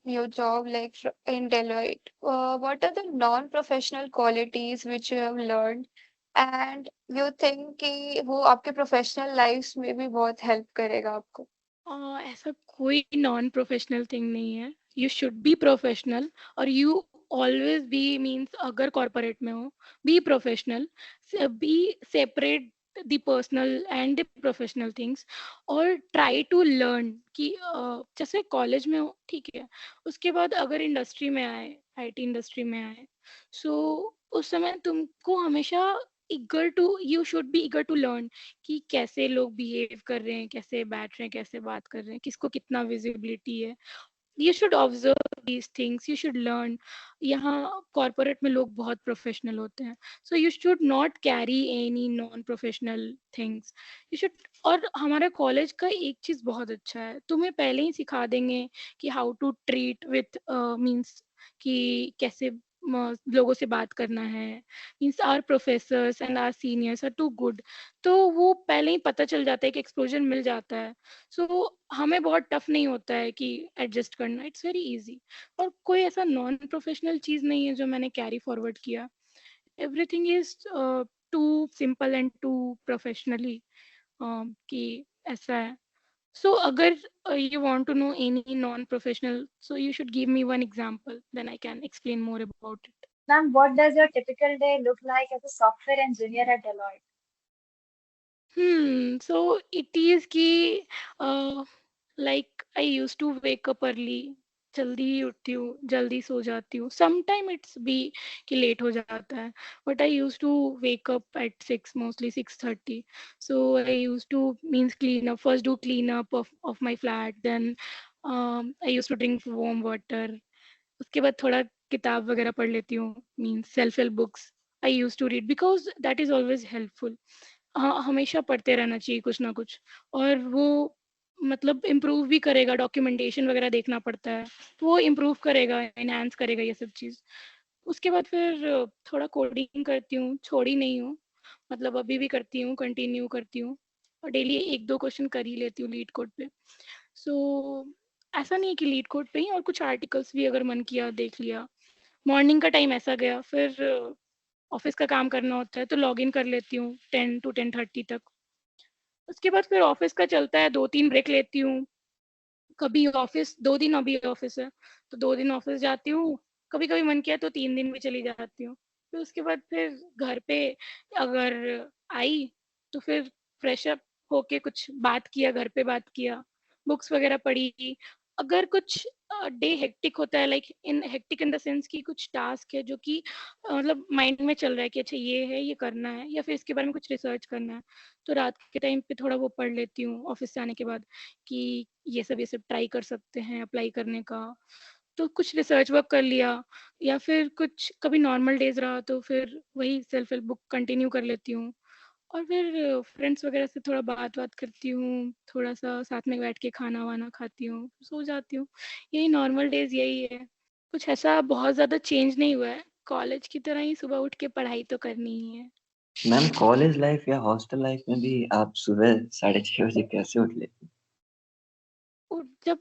your job, like in Deloitte, what are the non-professional qualities which you have learned and you think कि वो आपके professional lives में भी बहुत help करेगा आपको? ऐसा कोई नॉन प्रोफेशनल थिंग नहीं है, यू शुड बी प्रोफेशनल, और यू ऑलवेज बी मीन्स अगर कॉर्पोरेट में हो be professional, B separate the personal and the professional things, और try to learn कि जैसे कॉलेज में हो ठीक है, उसके बाद अगर इंडस्ट्री में आए, आईटी इंडस्ट्री में आए, सो उस समय तुमको हमेशा you should be eager to learn कि कैसे लोग बिहेव कर रहे हैं, कैसे बैठ रहे हैं, कैसे बात कर रहे हैं, किसको कितना विजिबिलिटी है. You should observe these things, you should learn. यहाँ कॉर्पोरेट में लोग बहुत प्रोफेशनल होते हैं, so you should not carry any non professional things. You should. और हमारे कॉलेज का एक चीज बहुत अच्छा है, तुम्हें पहले ही सिखा देंगे कि how to treat with means कि कैसे लोगों से बात करना है. Means our professors and our seniors are too good, तो वो पहले ही पता चल जाता है कि एक्सपोजर मिल जाता है. सो हमें बहुत टफ नहीं होता है कि एडजस्ट करना, इट्स वेरी इजी. और कोई ऐसा नॉन प्रोफेशनल चीज नहीं है जो मैंने कैरी फॉरवर्ड किया. Everything is too simple and too professionally कि ऐसा है. सो अगर you want to know any non-professional, so you should give me one example, then I can explain more about it. Ma'am, what does your typical day look like as a software engineer at Deloitte? So it is कि like I used to wake up early, जल्दी ही उठती हूँ, जल्दी सो जाती हूँ. Sometime it's भी कि लेट हो जाता है, but I used to wake up at 6, mostly 6:30. So I used to means clean up, first do clean up of my flat, then I used to drink warm water. उसके बाद थोड़ा किताब वगैरह पढ़ लेती हूँ, means self help books I used to read because that is always helpful. हाँ, हमेशा पढ़ते रहना चाहिए कुछ ना कुछ, और वो मतलब इम्प्रूव भी करेगा. डॉक्यूमेंटेशन वगैरह देखना पड़ता है, तो वो इम्प्रूव करेगा, एनहांस करेगा ये सब चीज़. उसके बाद फिर थोड़ा कोडिंग करती हूँ, छोड़ी नहीं हूँ, मतलब अभी भी करती हूँ, कंटिन्यू करती हूँ, और डेली 1-2 क्वेश्चन कर ही लेती हूँ लीड कोड पे. सो ऐसा नहीं है कि लीड कोड पे ही, और कुछ आर्टिकल्स भी अगर मन किया देख लिया. मॉर्निंग का टाइम ऐसा गया, फिर ऑफिस का काम करना होता है तो लॉग इन कर लेती हूँ 10 to 10:30 तक. उसके बाद फिर ऑफिस का चलता है, 2-3 ब्रेक लेती हूँ. कभी ऑफिस 2 दिन अभी ऑफिस है तो 2 दिन ऑफिस जाती हूँ, कभी कभी मन किया तो 3 दिन भी चली जाती हूँ. फिर उसके बाद फिर घर पे अगर आई तो फिर फ्रेश अप होके कुछ बात किया, घर पे बात किया, बुक्स वगैरह पढ़ी. अगर कुछ डे हेक्टिक होता है, like in hectic in the sense कि कुछ टास्क है जो कि मतलब माइंड में चल रहा है कि अच्छा ये है, ये करना है, या फिर इसके बारे में कुछ रिसर्च करना है, तो रात के टाइम पे थोड़ा वो पढ़ लेती हूँ ऑफिस से आने के बाद कि ये सब ट्राई कर सकते हैं अप्लाई करने का. तो कुछ रिसर्च वर्क कर लिया, या फिर कुछ कभी नॉर्मल डेज रहा तो फिर वही सेल्फ हेल्प बुक कंटिन्यू कर लेती हूँ. और फिर फ्रेंड्स वगैरह से थोड़ा बात करती हूँ, थोड़ा सा साथ में बैठ के खाना वाना खाती हूँ, सो जाती हूँ. यही नॉर्मल डेज यही है, कुछ ऐसा बहुत ज़्यादा चेंज नहीं हुआ है. कॉलेज की तरह ही सुबह उठ के पढ़ाई तो करनी ही है. मैम कॉलेज लाइफ या हॉस्टल लाइफ में भी आप सुबह 6:30 बजे कैसे उठ लेती? और जब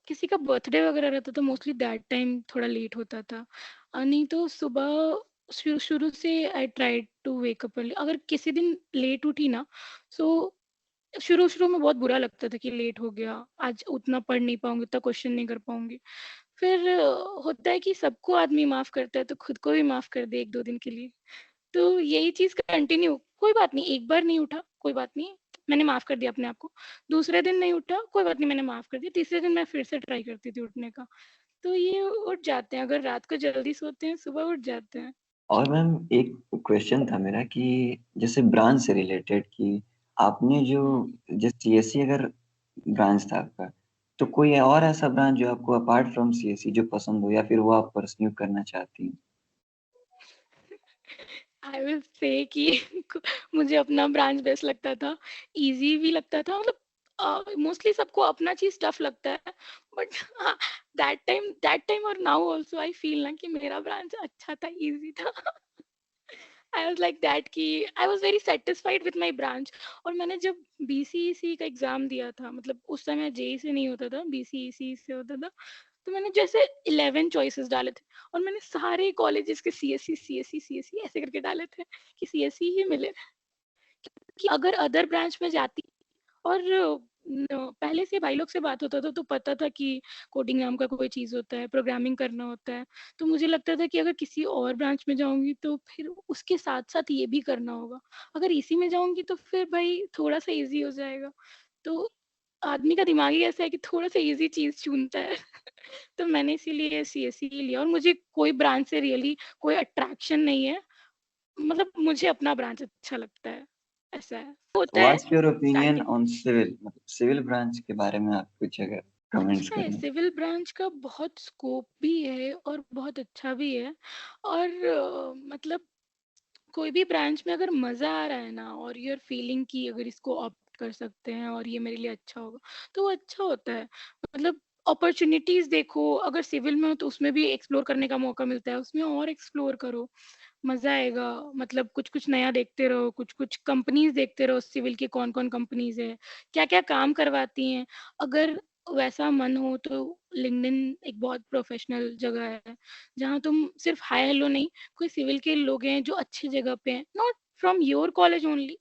किसी का बर्थडे वगैरह रहता था मोस्टली दैट टाइम थोड़ा लेट होता था. नहीं तो सुबह शुरू से I tried to wake up early. अगर किसी दिन लेट उठी ना, सो शुरू में बहुत बुरा लगता था कि लेट हो गया, आज उतना पढ़ नहीं पाऊंगी, उतना क्वेश्चन नहीं कर पाऊंगी. फिर होता है कि सबको आदमी माफ करता है तो खुद को भी माफ कर दे 1-2 दिन के लिए. तो यही चीज कंटिन्यू, कोई बात नहीं, एक बार नहीं उठा कोई बात नहीं, मैंने माफ कर दिया अपने आप को. दूसरे दिन नहीं उठा कोई बात नहीं, मैंने माफ कर दिया. तीसरे दिन मैं फिर से ट्राई करती थी उठने का. तो ये उठ जाते हैं, अगर रात को जल्दी सोते हैं सुबह उठ जाते हैं. और मैम एक क्वेश्चन था मेरा कि जैसे ब्रांच से रिलेटेड कि आपने जो जैसे सीएससी अगर ब्रांच था आपका, तो कोई और ऐसा ब्रांच जो आपको अपार्ट फ्रॉम सीएससी जो पसंद हो या फिर वो आप परस्यू करना चाहती हैं? आई विल से कि मुझे अपना ब्रांच बेस्ट लगता था, इजी भी लगता था. मतलब मोस्टली सबको अपना चीज टफ लगता है, बट दैट टाइम और नाउ आल्सो आई फील ना कि मेरा ब्रांच अच्छा था, इजी था. आई वाज लाइक दैट कि I was very satisfied with my branch. और मैंने जब बीसीईसी का एग्जाम दिया था, मतलब उस समय जेई से नहीं होता था, बीसीईसी से होता था, तो मैंने जैसे 11 चॉइसेस डाले थे, और मैंने सारे कॉलेजेस के सीएससी ऐसे करके डाले थे कि सीएससी ही मिले. कि अगर अदर ब्रांच में जाती और पहले से भाई लोग से बात होता था तो पता था कि कोडिंग नाम का कोई चीज होता है, प्रोग्रामिंग करना होता है। तो मुझे लगता था कि अगर किसी और ब्रांच में जाऊंगी तो फिर उसके साथ साथ ये भी करना होगा। अगर इसी में जाऊंगी तो फिर भाई थोड़ा सा इजी हो जाएगा। तो आदमी का दिमाग ही ऐसा है कि थोड़ा सा इजी चीज चुनता है। तो मैंने इसीलिए सीएसई लिया, और मुझे कोई ब्रांच से रियली कोई अट्रैक्शन नहीं है। मतलब मुझे अपना ब्रांच अच्छा लगता है, ऐसा है होता है what's your opinion starting. On civil, मतलब सिविल ब्रांच के बारे में आप कुछ अगर कमेंट्स अच्छा है, करें? सिविल ब्रांच का बहुत स्कोप भी है और बहुत अच्छा भी है। और मतलब कोई भी ब्रांच में अगर मजा आ रहा है ना, और यूर फीलिंग की अगर इसको ऑप्ट कर सकते हैं और ये मेरे लिए अच्छा होगा, तो वो अच्छा होता है। मतलब अपॉर्चुनिटीज देखो, अगर सिविल में हो तो उसमें भी एक्सप्लोर करने का मौका मिलता है, उसमें और एक्सप्लोर करो, मजा आएगा। मतलब कुछ कुछ नया देखते रहो, कुछ कुछ कंपनीज देखते रहो, सिविल की कौन कौन कंपनीज है, क्या क्या काम करवाती हैं। अगर वैसा मन हो तो लिंक्डइन एक बहुत प्रोफेशनल जगह है, जहाँ तुम सिर्फ हाय हेलो नहीं, कोई सिविल के लोग हैं जो अच्छी जगह पे हैं, not from your college only.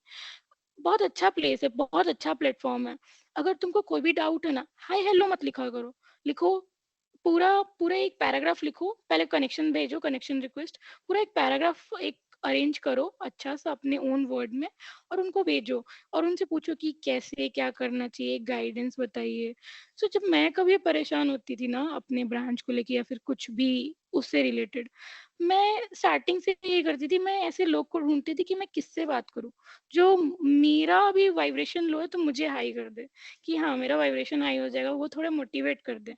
बहुत अच्छा प्लेस है, बहुत अच्छा प्लेटफॉर्म है। अगर तुमको कोई भी डाउट है ना, हाय हेलो मत लिखा करो, लिखो पूरा पूरा एक पैराग्राफ लिखो, पहले कनेक्शन भेजो, कनेक्शन रिक्वेस्ट, पूरा एक पैराग्राफ एक अरेंज करो अच्छा सा अपने ओन वर्ड में, और उनको भेजो, और उनसे पूछो कि कैसे क्या करना चाहिए, गाइडेंस बताइए। सो जब मैं कभी परेशान होती थी ना अपने ब्रांच को लेके या फिर कुछ भी उससे रिलेटेड, मैं स्टार्टिंग से ये करती थी, मैं ऐसे लोग को ढूंढती थी कि मैं किससे बात करूं, जो मेरा अभी वाइब्रेशन लो है तो मुझे हाई कर दे, कि हाँ मेरा वाइब्रेशन हाई हो जाएगा, वो थोड़ा मोटिवेट कर दे।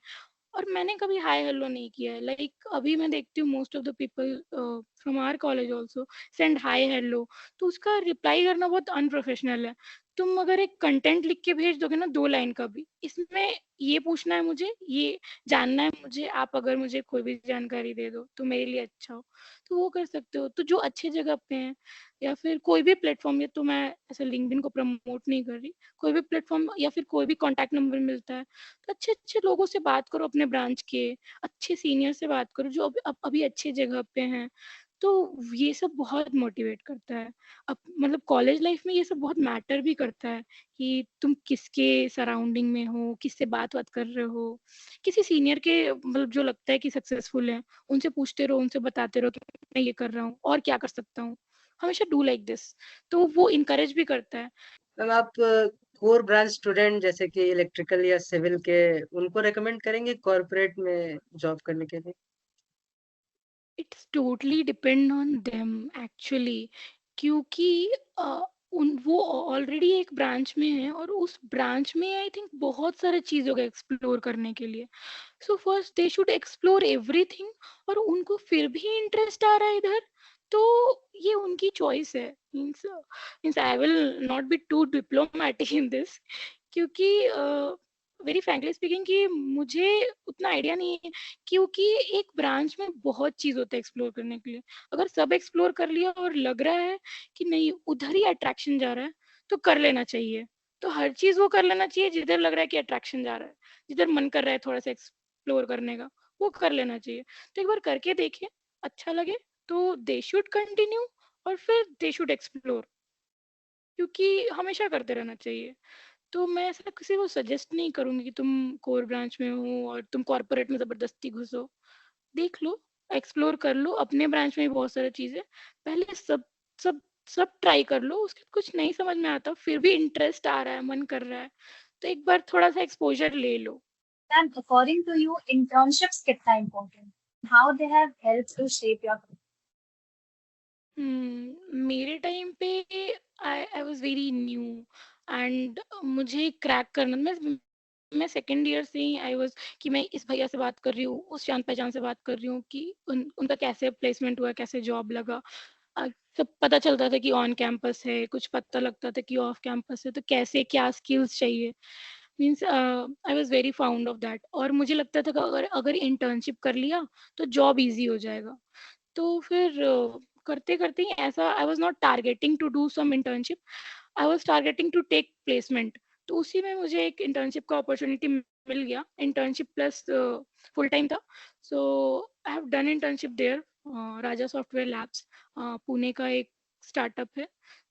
और मैंने कभी हाय हेलो नहीं किया है। लाइक अभी मैं देखती हूँ most of the people from our college also send hi hello, तो उसका रिप्लाई करना बहुत अनप्रोफेशनल है। तुम अगर एक कंटेंट लिख के भेज दोगे ना 2 लाइन का भी, इसमें ये पूछना है मुझे, ये जानना है मुझे, आप अगर मुझे कोई भी जानकारी दे दो तो मेरे लिए अच्छा हो, तो वो कर सकते हो। तो जो अच्छे जगह पे हैं, या फिर कोई भी प्लेटफॉर्म, ये तो मैं ऐसे लिंक्डइन को प्रमोट नहीं कर रही, कोई भी प्लेटफॉर्म या फिर कोई भी कॉन्टैक्ट नंबर मिलता है, तो अच्छे अच्छे लोगों से बात करो, अपने ब्रांच के अच्छे सीनियर से बात करो जो अभी अच्छे जगह पे हैं। तो ये सब बहुत मोटिवेट करता है। अब मतलब कॉलेज लाइफ में ये सब बहुत मैटर भी करता है, कि तुम किसके सराउंडिंग में हो, किससे बात कर रहे हो, किसी सीनियर के मतलब जो लगता है कि सक्सेसफुल है, उनसे पूछते रहो, उनसे बताते रहो कि मैं ये कर रहा हूँ और क्या कर सकता हूँ, हमेशा डू लाइक दिस। तो वो इनकरेज भी करता है। मैम आप कोर ब्रांच स्टूडेंट जैसे कि इलेक्ट्रिकल या सिविल के, उनको रेकमेंड करेंगे कॉर्पोरेट में जॉब करने के लिए? It's totally depend on them actually, क्योंकि उन वो ऑलरेडी एक ब्रांच में है, और उस ब्रांच में आई थिंक बहुत सारे चीज़ों का एक्सप्लोर करने के लिए। So first they should explore everything, और उनको फिर भी इंटरेस्ट आ रहा है इधर, तो ये उनकी चॉइस है। Means I will not be too diplomatic in this, क्योंकि वेरी फ्रैंकली स्पीकिंग कि मुझे उतना आइडिया नहीं है, क्योंकि एक ब्रांच में बहुत चीज होता है एक्सप्लोर करने के लिए। अगर सब एक्सप्लोर कर लिया और लग रहा है कि नहीं उधर ही अट्रैक्शन जा रहा है, तो कर लेना चाहिए। तो हर चीज वो कर लेना चाहिए जिधर लग रहा है कि अट्रैक्शन जा रहा है, जिधर मन कर रहा है थोड़ा सा एक्सप्लोर करने का, वो कर लेना चाहिए। तो एक बार करके देखे, अच्छा लगे तो दे शुड कंटिन्यू, और फिर दे शुड एक्सप्लोर, क्योंकि हमेशा करते रहना चाहिए। तो मैं ऐसा किसी को सजेस्ट नहीं करूंगी कि तुम कोर ब्रांच में हो और तुम कॉर्पोरेट में जबरदस्ती घुसो। देख लो, एक्सप्लोर कर लो, अपने ब्रांच में भी बहुत सारी चीजें, पहले सब सब सब ट्राई कर लो, उसके बाद कुछ नहीं समझ में आता फिर भी इंटरेस्ट आ रहा है, मन कर रहा है, तो एक बार थोड़ा सा एक्सपोजर ले लो। Then, according to you, internships कितना important? How they have helped to shape your career? मेरे टाइम पे I was very new, and मुझे क्रैक करना, मैं सेकेंड ईयर से ही आई वाज कि मैं इस भैया से बात कर रही हूँ, उस जान पहचान से बात कर रही हूँ, कि उनका कैसे प्लेसमेंट हुआ, कैसे जॉब लगा। सब पता चलता था कि ऑन कैंपस है, कुछ पता लगता था कि ऑफ कैंपस है, तो कैसे क्या स्किल्स चाहिए। Means I was very found of that, और मुझे लगता था कि अगर अगर इंटर्नशिप कर लिया तो जॉब इजी हो जाएगा। तो फिर करते करते ही ऐसा, I was not targeting to do some internship, I was targeting to take placement. तो उसी में मुझे एक इंटर्नशिप का अपॉर्चुनिटी मिल गया, इंटर्नशिप प्लस फुल टाइम था। So I have done internship there, Raja software labs, Pune का एक स्टार्टअप है।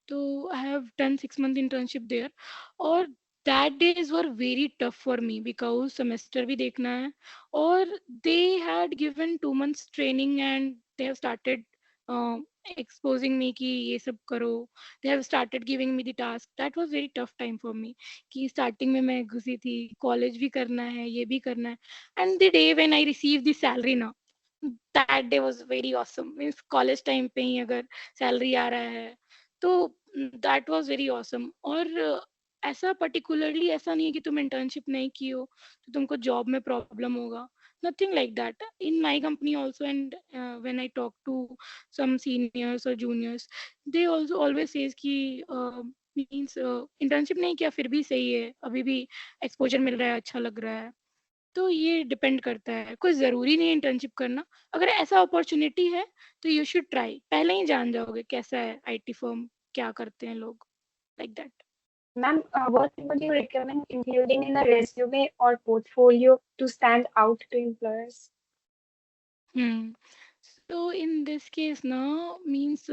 तो I have done 6 month internship there, और that days were very tough for me because semester भी देखना है और they had given 2 months training and they have started uh, exposing me कि ये सब करो. They have started giving me the task. That was very tough time for me कि starting में मैं घुसी थी, college भी करना है, ये भी करना है. And the day when I received the salary ना, that day was very awesome. Means college time पे ही अगर salary आ रहा है तो that was very awesome. और ऐसा पर्टिकुलरली ऐसा नहीं है कि तुम इंटर्नशिप नहीं की हो तो तुमको जॉब में प्रॉब्लम होगा. Nothing like that. In my company also, and when I talk to some seniors or juniors, they also always says कि means internship नहीं किया फिर भी सही है, अभी भी exposure मिल रहा है, अच्छा लग रहा है. तो ये डिपेंड करता है, कोई जरूरी नहीं है इंटर्नशिप करना. अगर ऐसा अपॉर्चुनिटी है तो यू शुड ट्राई. पहले ही जान जाओगे कैसा है आईटी फर्म, क्या करते हैं लोग, like that. Ma'am, what would you recommend including in a resume or portfolio to stand out to employers? So in this case ना means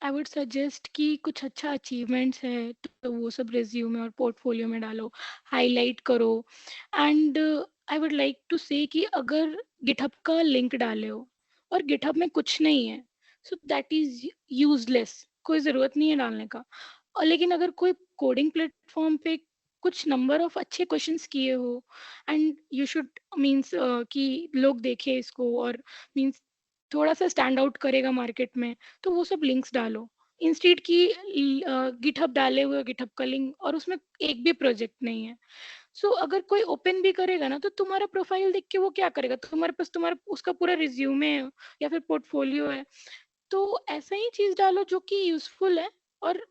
I would suggest कि कुछ अच्छा achievements है तो वो सब resume और portfolio में डालो, highlight करो. And I would like to say कि अगर GitHub का link डाले हो और GitHub में कुछ नहीं है so that is useless. कोई ज़रूरत नहीं है डालने का. और लेकिन अगर कोई कोडिंग प्लेटफॉर्म पे कुछ नंबर ऑफ अच्छे क्वेश्चंस किए हो एंड यू शुड मींस कि लोग देखें इसको और मींस थोड़ा सा स्टैंड आउट करेगा मार्केट में तो वो सब लिंक्स डालो इंस्टेड की गिटहब डाले हुए गिटहब का लिंक और उसमें एक भी प्रोजेक्ट नहीं है. सो अगर कोई ओपन भी करेगा ना तो तुम्हारा प्रोफाइल देख के वो क्या करेगा, तुम्हारे पास तुम्हारा उसका पूरा रिज्यूमे है या फिर पोर्टफोलियो है. तो ऐसा ही चीज डालो जो कि यूजफुल है और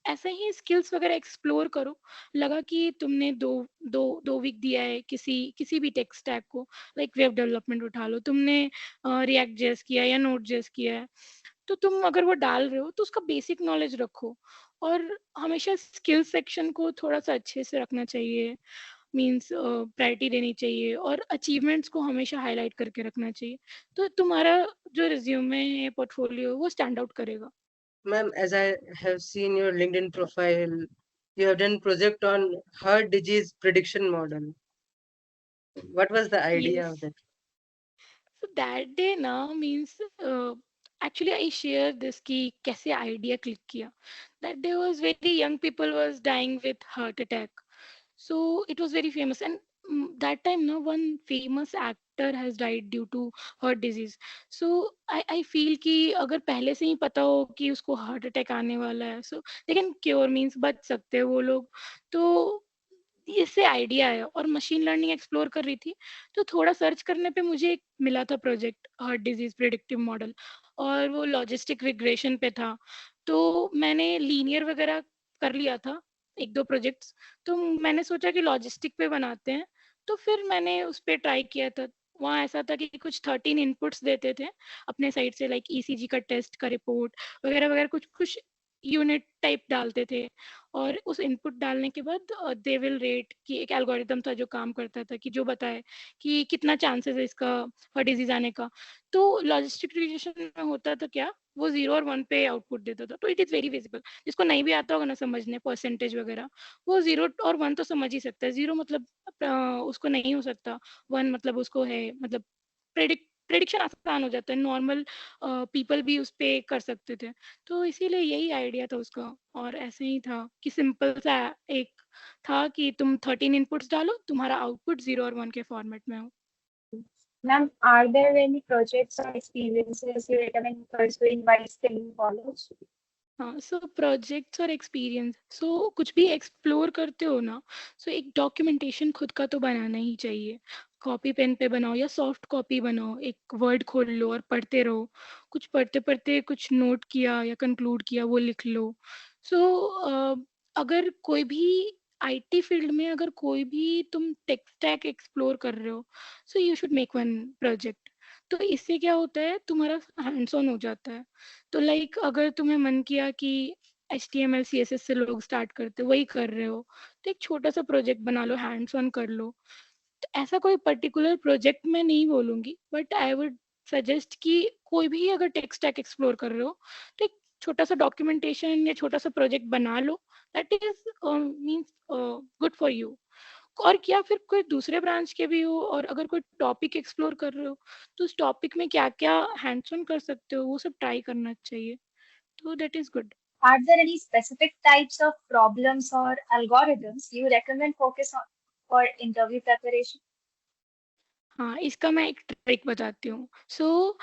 ऐसे ही स्किल्स वगैरह एक्सप्लोर करो. लगा कि तुमने दो वीक दिया है किसी किसी भी टेक स्टैक को, लाइक वेब डेवलपमेंट उठा लो, तुमने रिएक्ट जेएस किया या नोड जेएस किया है तो तुम अगर वो डाल रहे हो तो उसका बेसिक नॉलेज रखो. और हमेशा स्किल सेक्शन को थोड़ा सा अच्छे से रखना चाहिए, मींस प्रायोरिटी देनी चाहिए और अचीवमेंट्स को हमेशा हाईलाइट करके रखना चाहिए. तो तुम्हारा जो रिज्यूमे है पोर्टफोलियो वो स्टैंड आउट करेगा. Ma'am, as I have seen your LinkedIn profile, you have done project on heart disease prediction model. What was the idea Yes. of that? So that day now means actually I share this कि कैसे idea click किया. That day was very young people was dying with heart attack. So it was very famous and that time no one famous actor has died due to heart disease. So I feel कि अगर पहले से ही पता हो कि उसको heart attack आने वाला है so they can cure means बच सकते हैं वो लोग. तो इससे आइडिया है और मशीन लर्निंग एक्सप्लोर कर रही थी तो थोड़ा सर्च करने पे मुझे एक मिला था project heart disease predictive model और वो लॉजिस्टिक रिग्रेशन पे था. तो मैंने लीनियर वगैरह कर लिया था एक दो प्रोजेक्ट्स. तो मैंने सोचा कि लॉजिस्टिक पे बनाते हैं तो फिर मैंने उस पर ट्राई किया था. वहाँ ऐसा था कि कुछ 13 इनपुट्स देते थे अपने साइड से लाइक ईसीजी का टेस्ट का रिपोर्ट वगैरह वगैरह कुछ कुछ यूनिट टाइप डालते थे और उस इनपुट डालने के बाद दे विल रेट कि एक एल्गोरिदम था जो काम करता था कि जो बताए कि कितना चांसेस है इसका हार्ट डिजीज आने का. तो लॉजिस्टिक रिग्रेशन में होता था क्या, वो 0 और 1 पे आउटपुट देता था. तो इट इज वेरी विजिबल, जिसको नहीं भी आता होगा ना समझने परसेंटेज वगैरह वो 0 और 1 तो समझ ही सकता है. 0 मतलब उसको नहीं हो सकता, 1 मतलब उसको है, मतलब प्रेडिक्शन आसान हो जाता है, नॉर्मल पीपल भी उस पे कर सकते थे. तो इसीलिए यही आइडिया था उसका और ऐसे ही था कि सिंपल सा एक था कि तुम 13 इनपुट्स डालो तुम्हारा आउटपुट 0 और 1 के फॉर्मेट में हो. Ma'am, are there any projects or experiences you recommend pursuing while still in college? हाँ, सो प्रोजेक्ट्स और एक्सपीरियंस, सो कुछ भी एक्सप्लोर करते हो ना सो एक डॉक्यूमेंटेशन खुद का तो बनाना ही चाहिए. कॉपी पेन पे बनाओ या सॉफ्ट कॉपी बनाओ, एक वर्ड खोल लो और पढ़ते रहो. कुछ पढ़ते पढ़ते कुछ नोट किया या कंक्लूड किया वो लिख लो. सो अगर कोई भी आईटी फील्ड में अगर कोई भी तुम टेक स्टैक एक्सप्लोर कर रहे हो so you should make one project. तो इससे क्या होता है तुम्हारा हैंड्स ऑन हो जाता है. तो लाइक अगर तुम्हें मन किया कि HTML CSS से लोग स्टार्ट करते वही कर रहे हो तो एक छोटा सा प्रोजेक्ट बना लो, हैंड्स ऑन कर लो. तो ऐसा कोई पर्टिकुलर प्रोजेक्ट मैं नहीं बोलूंगी बट आई वुड सजेस्ट कि कोई भी अगर टेक स्टैक एक्सप्लोर कर रहे हो तो एक छोटा सा डॉक्यूमेंटेशन या छोटा सा प्रोजेक्ट बना लो, that is means good for you. और क्या फिर कोई दूसरे ब्रांच के भी हो, और अगर कोई टॉपिक एक्सप्लोर कर रहे हो तो उस टॉपिक में क्या क्या हैंड्स ऑन कर सकते हो वो सब ट्राई करना चाहिए, तो that is good. Are there any specific types of problems or algorithms you recommend focus on for interview preparation? हाँ, इसका मैं एक ट्रिक बताती हूँ। सो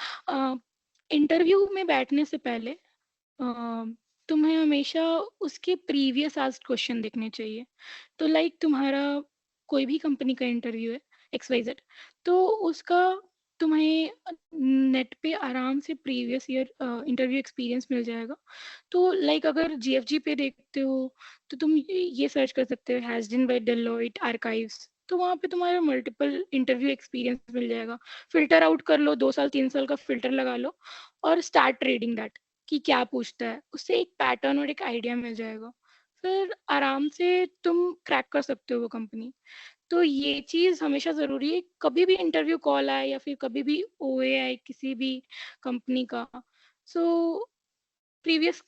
इंटरव्यू में बैठने से पहले तुम्हें हमेशा उसके प्रीवियस आस्क्ड क्वेश्चन देखने चाहिए। तो लाइक तुम्हारा कोई भी कंपनी का इंटरव्यू है XYZ, तो उसका तुम्हें नेट पे आराम से प्रीवियस ईयर इंटरव्यू एक्सपीरियंस मिल जाएगा। तो लाइक अगर GFG पे देखते हो तो तुम ये सर्च कर सकते हो has been by Deloitte archives, तो वहाँ पे तुम्हारा मल्टीपल इंटरव्यू एक्सपीरियंस मिल जाएगा। फिल्टर आउट कर लो, 2 साल 3 साल का फिल्टर लगा लो और स्टार्ट रीडिंग दैट कि क्या पूछता है, उससे एक पैटर्न और एक आइडिया मिल जाएगा। फिर आराम से तुम क्रैक कर सकते हो वो कंपनी। तो ये चीज हमेशा जरूरी है, कभी भी इंटरव्यू कॉल आए या फिर कभी भी OA आए किसी भी कंपनी का। सो प्रीवियस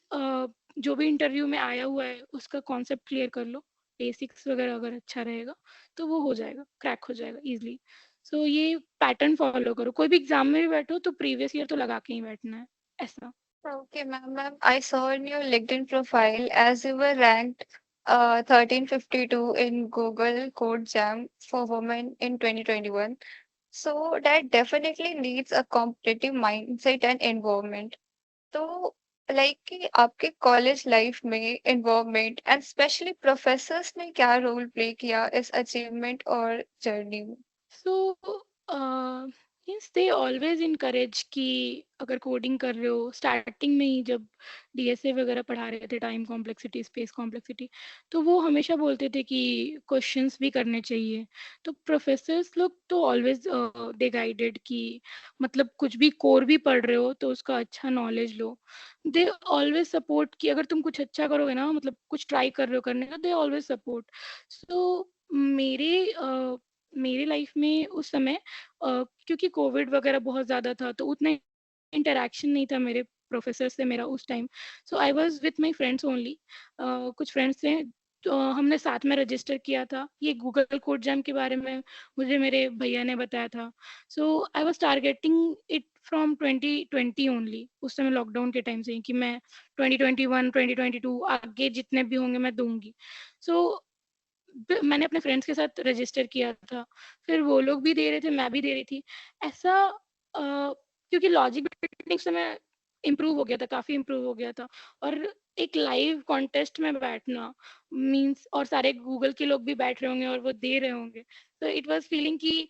जो भी इंटरव्यू में आया हुआ है उसका कॉन्सेप्ट क्लियर कर लो, बेसिक्स वगैरह अगर अच्छा रहेगा तो वो हो जाएगा, क्रैक हो जाएगा इजीली। सो ये पैटर्न फॉलो करो, कोई भी एग्जाम में भी बैठो तो प्रीवियस ईयर तो लगा के ही बैठना है, ऐसा। Okay, ma'am. Ma'am, I saw in your LinkedIn profile as you were ranked 1352 in Google Code Jam for Women in 2021. So that definitely needs a competitive mindset and environment. तो लाइक कि आपके कॉलेज लाइफ में इन्वॉल्वमेंट एंड स्पेशली प्रोफेसर्स ने क्या रोल प्ले किया इस अचीवमेंट और जर्नी में? So means they always encourage कि अगर कोडिंग कर रहे हो, स्टार्टिंग में ही जब DSA वगैरह पढ़ा रहे थे, टाइम कॉम्प्लेक्सिटी, स्पेस कॉम्प्लेक्सिटी, तो वो हमेशा बोलते थे कि क्वेश्चंस भी करने चाहिए। तो प्रोफेसर्स लोग तो ऑलवेज दे गाइडेड कि मतलब कुछ भी कोर भी पढ़ रहे हो तो उसका अच्छा knowledge low. They always support कि अगर तुम कुछ अच्छा करोगे ना, मतलब कुछ ट्राई कर रहे हो करने का, दे ऑलवेज सपोर्ट। सो मेरे मेरी लाइफ में उस समय क्योंकि कोविड वगैरह बहुत ज़्यादा था तो उतना इंटरेक्शन नहीं था मेरे प्रोफेसर से मेरा उस time. So I was with my friends only. कुछ फ्रेंड्स थे तो हमने साथ में रजिस्टर किया था। ये गूगल कोड जैम के बारे में मुझे मेरे भैया ने बताया था। So I was targeting it from 2020 only, उस समय लॉकडाउन के टाइम से ही कि मैं 2021 2022 आगे जितने भी होंगे मैं दूंगी। सो मैंने अपने फ्रेंड्स के साथ रजिस्टर किया था, फिर वो लोग भी दे रहे थे, मैं भी दे रही थी। ऐसा क्योंकि लॉजिक बिल्डिंग समय इम्प्रूव हो गया था, काफी इम्प्रूव हो गया था। और एक लाइव कॉन्टेस्ट में बैठना मींस, और सारे गूगल के लोग भी बैठ रहे होंगे और वो दे रहे होंगे, तो इट वाज फीलिंग कि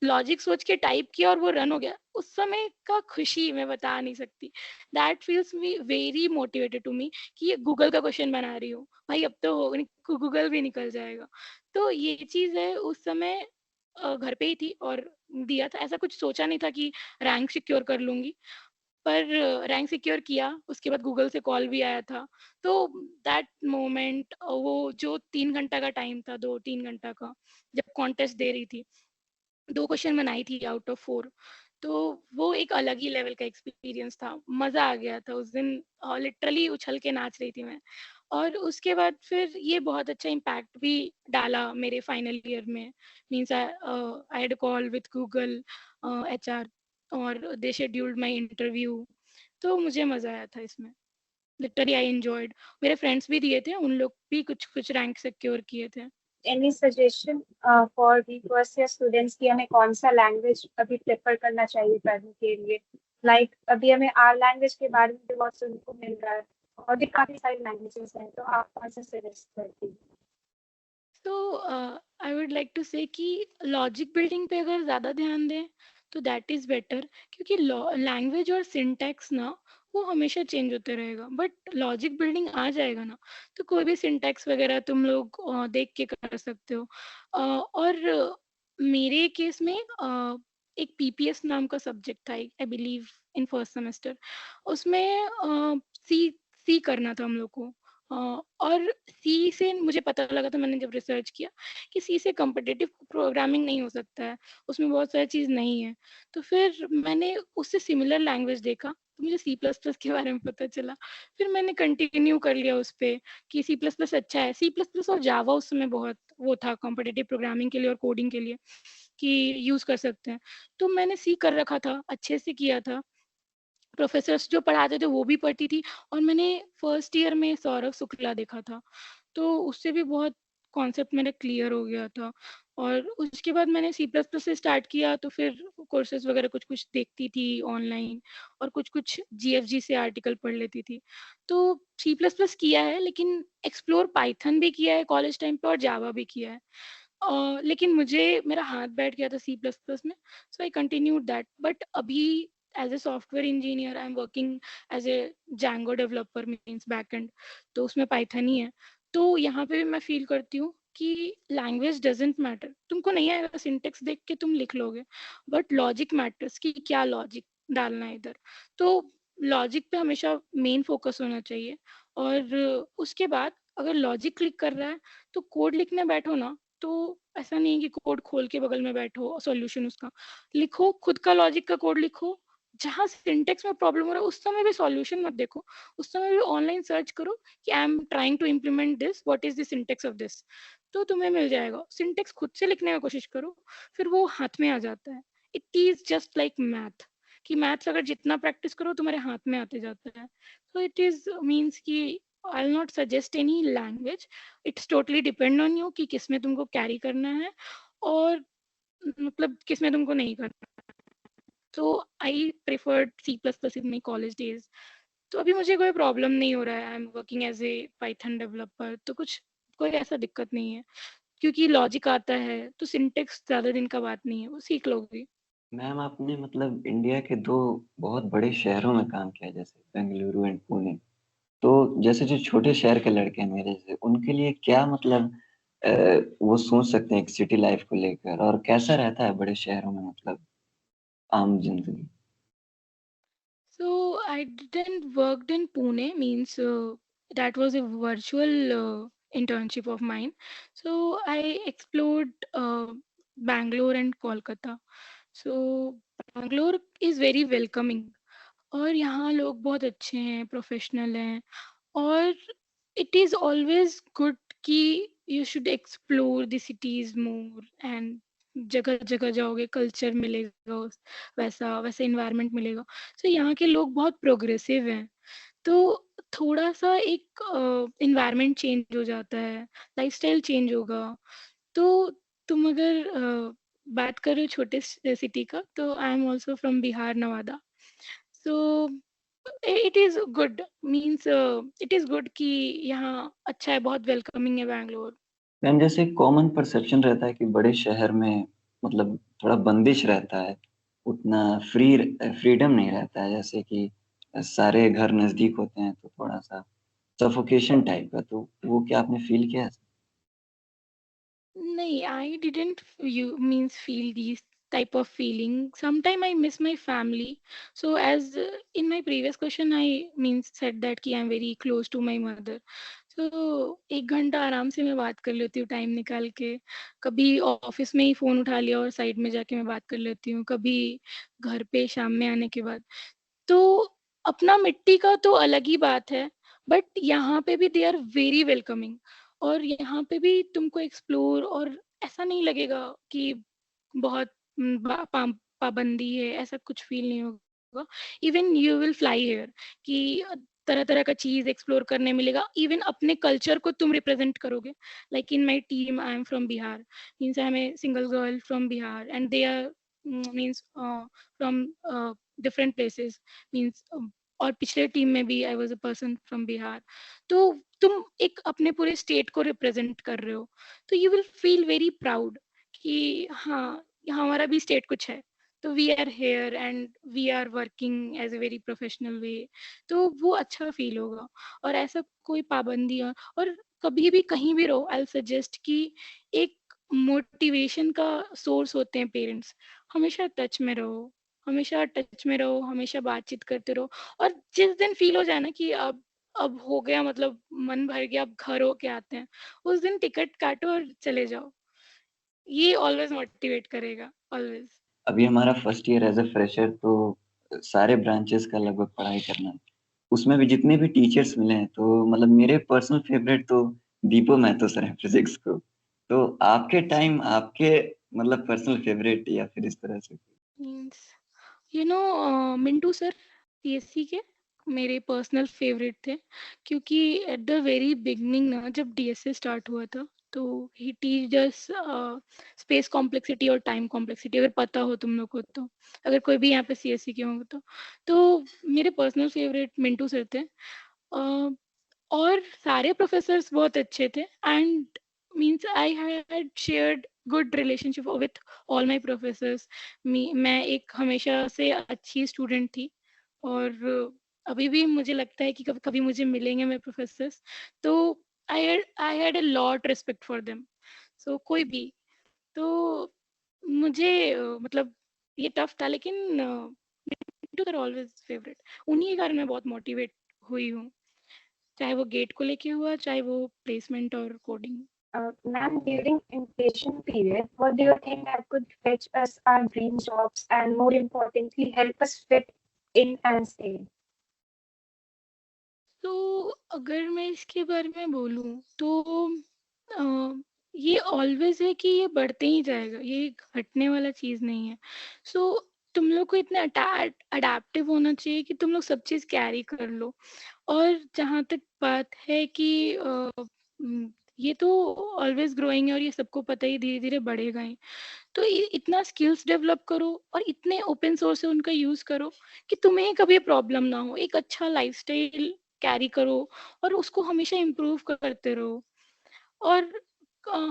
लॉजिक सोच के टाइप किया और वो रन हो गया, उस समय का खुशी मैं बता नहीं सकती। That feels me very motivated to me कि ये गूगल का क्वेश्चन बना रही हूँ भाई, अब तो गूगल भी निकल जाएगा। तो ये चीज है, उस समय घर पे ही थी और दिया था। ऐसा कुछ सोचा नहीं था कि रैंक सिक्योर कर लूंगी, पर रैंक सिक्योर किया। उसके बाद गूगल से कॉल भी आया था। तो दैट मोमेंट, वो जो 3 घंटा का टाइम था, 2-3 घंटा का, जब कॉन्टेस्ट दे रही थी, 2 क्वेश्चन बनाई थी आउट ऑफ 4, तो वो एक अलग ही लेवल का एक्सपीरियंस था। मजा आ गया था उस दिन, लिटरली उछल के नाच रही थी मैं। और उसके बाद फिर ये बहुत अच्छा इम्पैक्ट भी डाला मेरे फाइनल ईयर में। Means I had call with Google HR और दे शेड्यूल्ड माय इंटरव्यू। तो मुझे मजा आया था इसमें, लिटरली आई एंजॉयड। मेरे फ्रेंड्स भी दिए थे, उन लोग भी कुछ कुछ रैंक सिक्योर किए थे। Any suggestion for the first year students कि हमें कौन सा लैंग्वेज अभी प्रेफर करना चाहिए पढ़ने के लिए? लाइक अभी हमें आर लैंग्वेज के बारे में भी बहुत सुनने को मिल रहा है और भी काफी सारी लैंग्वेजेस हैं, तो आप कौन सा सजेस्ट करती हैं? तो आई वुड लाइक टू से कि लॉजिक बिल्डिंग पे अगर ज़्यादा ध्यान दें तो दैट इज़ बेटर, क्योंकि लैंग्वेज और सिंटैक्स ना वो हमेशा चेंज होते रहेगा, बट लॉजिक बिल्डिंग आ जाएगा ना तो कोई भी सिंटैक्स वगैरह तुम लोग देख के कर सकते हो। और मेरे केस में एक PPS नाम का सब्जेक्ट था, I believe in first semester. उसमें सी सी करना था हम लोग को, और सी से मुझे पता लगा था, मैंने जब रिसर्च किया कि सी से कॉम्पिटिटिव प्रोग्रामिंग नहीं हो सकता है, उसमें बहुत सारी चीज़ नहीं है। तो फिर मैंने उससे सिमिलर लैंग्वेज देखा, तो मुझे सी प्लस प्लस के बारे में पता चला। फिर मैंने कंटिन्यू कर लिया उस पर कि सी प्लस प्लस अच्छा है। सी प्लस प्लस और जावा उस समय बहुत वो था कॉम्पिटिटिव प्रोग्रामिंग के लिए और कोडिंग के लिए कि यूज़ कर सकते हैं। तो मैंने सी कर रखा था, अच्छे से किया था, प्रोफेसर्स जो पढ़ाते थे वो भी पढ़ती थी, और मैंने फर्स्ट ईयर में सौरभ शुक्ला देखा था, तो उससे भी बहुत कॉन्सेप्ट मेरा क्लियर हो गया था। और उसके बाद मैंने सी प्लस प्लस से स्टार्ट किया, तो फिर कोर्सेज वगैरह कुछ कुछ देखती थी ऑनलाइन, और कुछ कुछ जीएफजी से आर्टिकल पढ़ लेती थी। तो सी प्लस प्लस किया है, लेकिन एक्सप्लोर पाइथन भी किया है कॉलेज टाइम पे और जावा भी किया है। लेकिन मुझे मेरा हाथ बैठ गया था सी प्लस प्लस में, so I continue that. But अभी as a software engineer I am working as a Django developer, means backend, तो उसमें पाइथन ही है। तो यहाँ पे भी मैं फील करती हूँ कि लैंग्वेज डजेंट मैटर, तुमको नहीं आएगा सिंटेक्स देख के तुम लिख लोगे, बट लॉजिक मैटर्स कि क्या लॉजिक डालना है इधर। तो लॉजिक पे हमेशा मेन फोकस होना चाहिए। और उसके बाद अगर लॉजिक क्लिक कर रहा है तो कोड लिखने बैठो ना, तो ऐसा नहीं है कि कोड खोल के बगल में बैठो, सॉल्यूशन उसका लिखो, खुद का लॉजिक का कोड लिखो। जहाँ सिंटेक्स में प्रॉब्लम हो रहा है उस समय भी सॉल्यूशन मत देखो, उस समय भी ऑनलाइन सर्च करो कि I am trying to implement this, what is the syntax of this, तो तुम्हें मिल जाएगा। सिंटेक्स खुद से लिखने की कोशिश करो, फिर वो हाथ में आ जाता है। It is just like math, कि मैथ्स अगर जितना प्रैक्टिस करो तुम्हारे हाथ में आते जाता है। सो इट इज मीन्स कि आई will not suggest any language, it's totally depend on you कि किसमें तुमको कैरी करना है और मतलब किसमें तुमको नहीं करना। तो I preferred C plus plus in my college days. तो अभी मुझे कोई प्रॉब्लम नहीं हो रहा है, I am working as a Python developer, तो कुछ कोई ऐसा दिक्कत नहीं है, क्योंकि लॉजिक आता है तो सिंटेक्स ज्यादा दिन का बात नहीं है, वो सीख लोगे। मैम आपने मतलब इंडिया के दो बहुत बड़े शहरों में काम किया, जैसे बेंगलुरु एंड पुणे। तो जैसे जो छोटे शहर के लड़के हैं मेरे जैसे, उनके लिए क्या मतलब अ, वो सोच सकते हैं एक सिटी लाइफ को लेकर, और कैसा रहता है बड़े शहरों में मतलब आम जिंदगी? So I didn't worked in Pune, means that was a virtual internship of mine. So I explored Bangalore and Kolkata. So Bangalore is very welcoming, और यहाँ लोग बहुत अच्छे हैं, प्रोफेशनल हैं, और इट इज ऑलवेज गुड कि you should explore the cities more, and जगह जगह जाओगे कल्चर मिलेगा, वैसा वैसा इन्वायरमेंट मिलेगा। सो यहाँ के लोग बहुत प्रोग्रेसिव हैं, तो थोड़ा सा एक इन्वायरमेंट चेंज हो जाता है, लाइफस्टाइल चेंज होगा। तो तुम अगर बात करो छोटे सिटी का, तो I am also from Bihar, Nawada. So it is good, means it is good कि यहाँ अच्छा है, बहुत वेलकमिंग है बैंगलोर। मैम जैसे कॉमन परसेप्शन रहता है कि बड़े शहर में मतलब थोड़ा बंदिश रहता है, उतना फ्रीडम नहीं रहता है, जैसे कि सारे घर नजदीक होते हैं तो थोड़ा सा सफोकेशन टाइप का। तो वो क्या आपने फील किया है? नहीं, I didn't you means feel these type of feeling. Sometime I miss my family. So as in my previous question, I means said that कि I'm very close to my mother. So 1 घंटा आराम से मैं बात कर लेती हूँ टाइम निकाल के। कभी ऑफिस में ही फोन उठा लिया और साइड में जाके मैं बात कर लेती हूँ, कभी घर पे शाम में आने के बाद। तो अपना मिट्टी का तो अलग ही बात है, बट यहाँ पे भी दे आर वेरी वेलकमिंग, और यहाँ पे भी तुमको एक्सप्लोर, और ऐसा नहीं लगेगा कि बहुत पाबंदी है, ऐसा कुछ फील नहीं होगा। Even you will fly here कि तरह तरह का चीज एक्सप्लोर करने मिलेगा, इवन अपने कल्चर को तुम रिप्रेजेंट करोगे। Like in my team I am from Bihar, means I am a single girl from Bihar, and they are means from different places, means और पिछले टीम में भी I was a person from Bihar. तो तुम एक अपने पूरे स्टेट को रिप्रेजेंट कर रहे हो, तो you will feel very proud कि हाँ, हमारा भी स्टेट कुछ है, तो we are here and we are working as a very professional way. तो वो अच्छा फील होगा, और ऐसा कोई पाबंदी और कभी भी कहीं भी रहो, आई सजेस्ट कि एक मोटिवेशन का सोर्स होते हैं पेरेंट्स। हमेशा टच में रहो, हमेशा टच में रहो, हमेशा बातचीत करते रहो, और जिस दिन फील हो जाए ना कि अब अब हो गया, मतलब मन भर गया, अब घर होके आते हैं, उस दिन टिकट काटो और चले जाओ। ये ऑलवेज मोटिवेट करेगा, ऑलवेज। अभी हमारा first year as a fresher, तो सारे ब्रांचेस का लगभग पढ़ाई करना है। उसमें भी जितने भी टीचर्स मिले हैं, तो मतलब मेरे पर्सनल फेवरेट तो दीपो महतो सर है फिजिक्स को। तो आपके टाइम आपके मतलब पर्सनल फेवरेट या फिर इस तरह से? मीन्स मिंटू सर सीएससी के मेरे पर्सनल फेवरेट थे, क्योंकि एट द वेरी बिगनिंग ना, जब डीएसए स्टार्ट हुआ था, तो ही टीच अस स्पेस कॉम्प्लेक्सिटी और टाइम कॉम्प्लेक्सिटी, अगर पता हो तुम लोग को तो, अगर कोई भी यहाँ पे सीएससी के होंगे तो मेरे पर्सनल फेवरेट मिंटू सर थे। और सारे प्रोफेसर्स बहुत अच्छे थे, and means I had shared good relationship with all my professors. मैं एक हमेशा से अच्छी स्टूडेंट थी, और अभी भी मुझे लगता है कि कभी कभी मुझे मिलेंगे मेरे प्रोफेसर्स, तो I had a lot respect for them. So कोई भी, तो मुझे मतलब ये टफ था, लेकिन मिंटू सर ऑलवेज फेवरेट। उन्हीं के कारण मैं बहुत मोटिवेट हुई हूँ, चाहे वो गेट को लेके हुआ, चाहे वो प्लेसमेंट और coding. Ma'am, during inflation period, what do you think that could fetch us our dream jobs and more importantly help us fit in and stay? तो अगर मैं इसके बारे में बोलूँ तो ये ऑलवेज है कि ये बढ़ते ही जाएगा, ये घटने वाला चीज़ नहीं है। सो तुम लोग को इतना अडेप्टिव होना चाहिए कि तुम लोग सब चीज़ कैरी कर लो। और जहाँ तक बात है कि ये तो ऑलवेज ग्रोइंग है, और ये सबको पता ही, धीरे धीरे बढ़ेगा ही। तो इतना स्किल्स डेवलप करो और इतने ओपन सोर्स से उनका यूज करो कि तुम्हें कभी प्रॉब्लम ना हो, एक अच्छा लाइफस्टाइल कैरी करो और उसको हमेशा इम्प्रूव करते रहो। और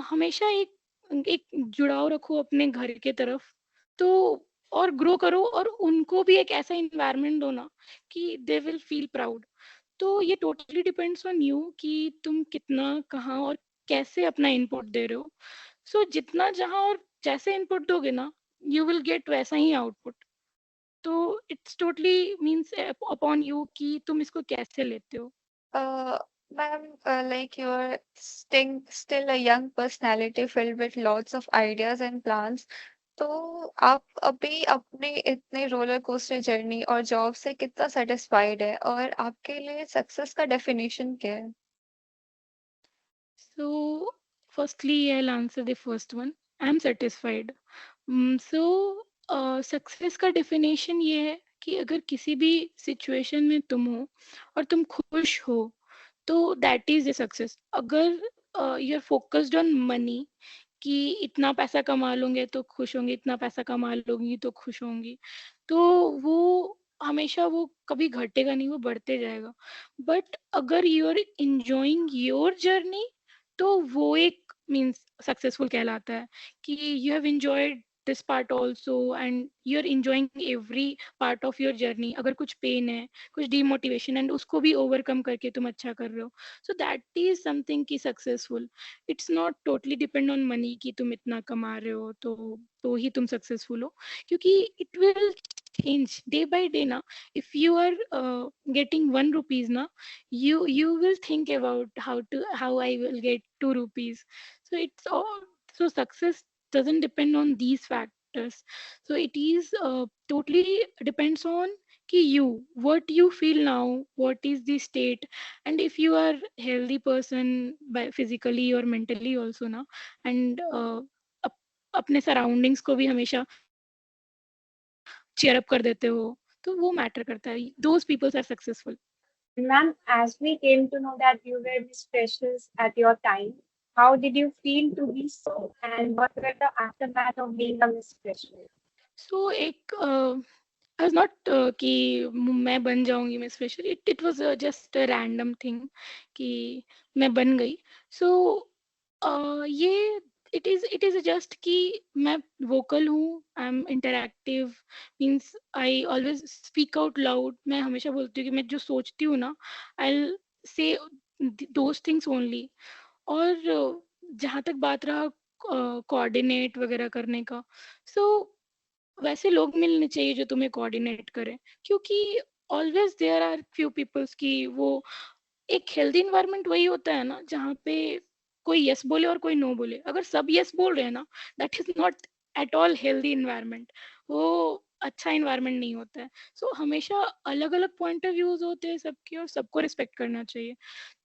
हमेशा एक एक जुड़ाव रखो अपने घर के तरफ, तो और ग्रो करो, और उनको भी एक ऐसा इन्वायरमेंट दो ना कि दे विल फील प्राउड। तो ये टोटली डिपेंड्स ऑन यू कि तुम कितना, कहाँ और कैसे अपना इनपुट दे रहे हो। सो जितना, जहाँ और जैसे इनपुट दोगे ना, यू विल गेट वैसा ही आउटपुट। तो it's totally means upon you कि तुम इसको कैसे लेते हो। Uh, Ma'am, like you're still a young personality filled with lots of ideas and plans. तो आप अभी अपने इतने रोलर कोस्टर जर्नी और जॉब से कितना सेटिस्फाइड है और आपके लिए सक्सेस का डेफिनेशन क्या है? So, firstly, I'll answer the first one. I'm satisfied. Success का डेफिनेशन ये है कि अगर किसी भी सिचुएशन में तुम हो और तुम खुश हो, तो दैट इज द सक्सेस। अगर you are focused on money, कि इतना पैसा कमा लूंगे तो खुश होंगी, इतना पैसा कमा लूंगी तो खुश होंगी, तो वो हमेशा, वो कभी घटेगा नहीं, वो बढ़ते जाएगा। बट अगर you are enjoying your journey, तो वो एक मीन्स सक्सेसफुल कहलाता है, कि you have enjoyed this part also and you are enjoying every part of your journey. अगर कुछ पेन है, कुछ डिमोटिवेशन, एंड उसको भी ओवरकम करके तुम अच्छा कर रहे हो, सो दैट इज समथिंग की successful. It's not totally depend on money कि तुम इतना कमा रहे हो तो ही तुम सक्सेसफुल हो, क्योंकि it will change day by day na. If you are getting 1 rupees na, you will think about how I will get 2 rupees. So it's all, so success doesn't depend on these factors. So it is totally depends on ki you, what you feel now, what is the state, and if you are healthy person by physically or mentally also na, and अपने सराउंडिंग्स को भी हमेशा चेयर अप कर देते हो, तो वो मैटर करता है। Those peoples are successful. Ma'am, as we came to know that you were Miss Precious at your time, how did you feel to be so, and what were the aftermath of being a Miss Precious? सो एक आई वाज नॉट कि मैं बन जाऊंगी miss fresher, it was just a random thing कि मैं बन गई। सो ये इट इज जस्ट कि मैं वोकल हूँ, I am interactive, means I always speak out loud. मैं हमेशा बोलती हूँ कि मैं जो सोचती हूँ ना, आई से दोज थिंग्स ओनली। और जहाँ तक बात रहा कोऑर्डिनेट वगैरह करने का, सो वैसे लोग मिलने चाहिए जो तुम्हें कोऑर्डिनेट करें, क्योंकि always there are few peoples की वो एक हेल्दी इन्वायरमेंट वही होता है ना जहाँ पे कोई यस बोले और कोई नो बोले। अगर सब यस बोल रहे हैं ना, that is not at all healthy environment. वो अच्छा इन्वायरमेंट नहीं होता है। सो हमेशा अलग अलग पॉइंट ऑफ व्यूज होते हैं सबके, और सबको रिस्पेक्ट करना चाहिए।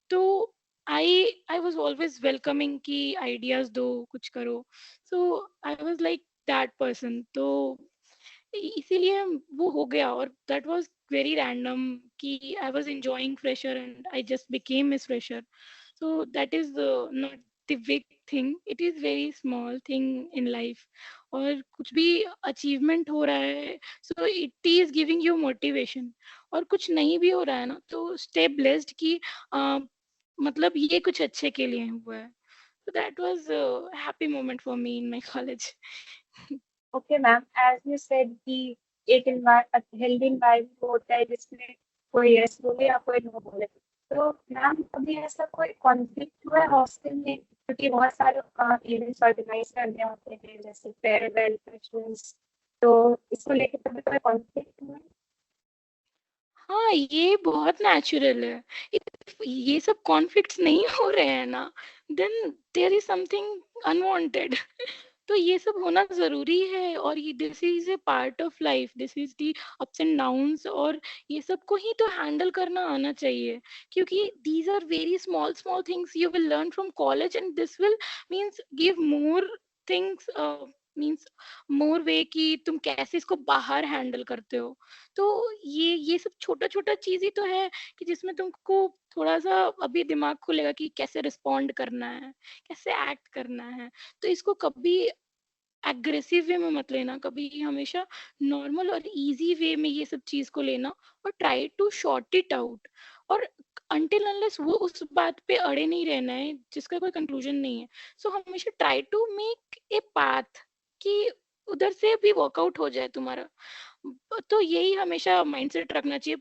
तो आई वॉज ऑलवेज वेलकमिंग कि आइडियाज दो, कुछ करो। So I was like that person. तो इसीलिए वो हो गया। और दैट वाज वेरी रैंडम कि I was enjoying fresher and I just became miss fresher. So that is not the big thing, it is very small thing in life. और कुछ भी अचीवमेंट हो रहा है, so it is giving you motivation. और कुछ नहीं भी हो रहा है ना, तो स्टे ब्लेस्ड कि मतलब ये कुछ अच्छे के लिए हुआ है। So that was a happy moment for me in my college. Okay ma'am, as you said कि एक हेल्दी इन्वायरमेंट होता है जिसमें कोई यस बोले या कोई नो बोले। तो मैम अभी ऐसा कोई कॉन्फ्लिक्ट हुआ है हॉस्टल में, क्योंकि बहुत सारे इवेंट्स ऑर्गेनाइज करने होते हैं जैसे फेयरवेल, फ्रेशर्स, तो इसको लेकर कभी कोई कॉन्फ्लिक्ट हुआ है? हाँ, ये बहुत नेचुरल है। If ये सब कॉन्फ्लिक्ट्स नहीं हो रहे हैं ना, then there is something unwanted. तो ये सब होना जरूरी है। और ये this is a part of life, this is the ups and downs. और ये सब को ही तो हैंडल करना आना चाहिए, क्योंकि these are very small small things you will learn from college, and this will means give more things, means more way कि तुम कैसे इसको बाहर हैंडल करते हो। तो ये सब छोटा छोटा चीज ही तो है कि जिसमें तुमको थोड़ा सा अभी दिमाग खुलेगा कि कैसे रिस्पॉन्ड करना है, कैसे एक्ट करना है। तो इसको कभी एग्रेसिव वे में मत लेना, कभी हमेशा नॉर्मल और इजी वे में ये सब चीज को लेना, और try to short it out. और अनटिल अनलेस वो उस बात पे अड़े नहीं रहना है जिसका कोई कंक्लूजन नहीं है। सो हमेशा try to make a path कि उधर से भी वर्कआउट हो जाए तुम्हारा। तो यही हमेशा माइंडसेट रखना चाहिए।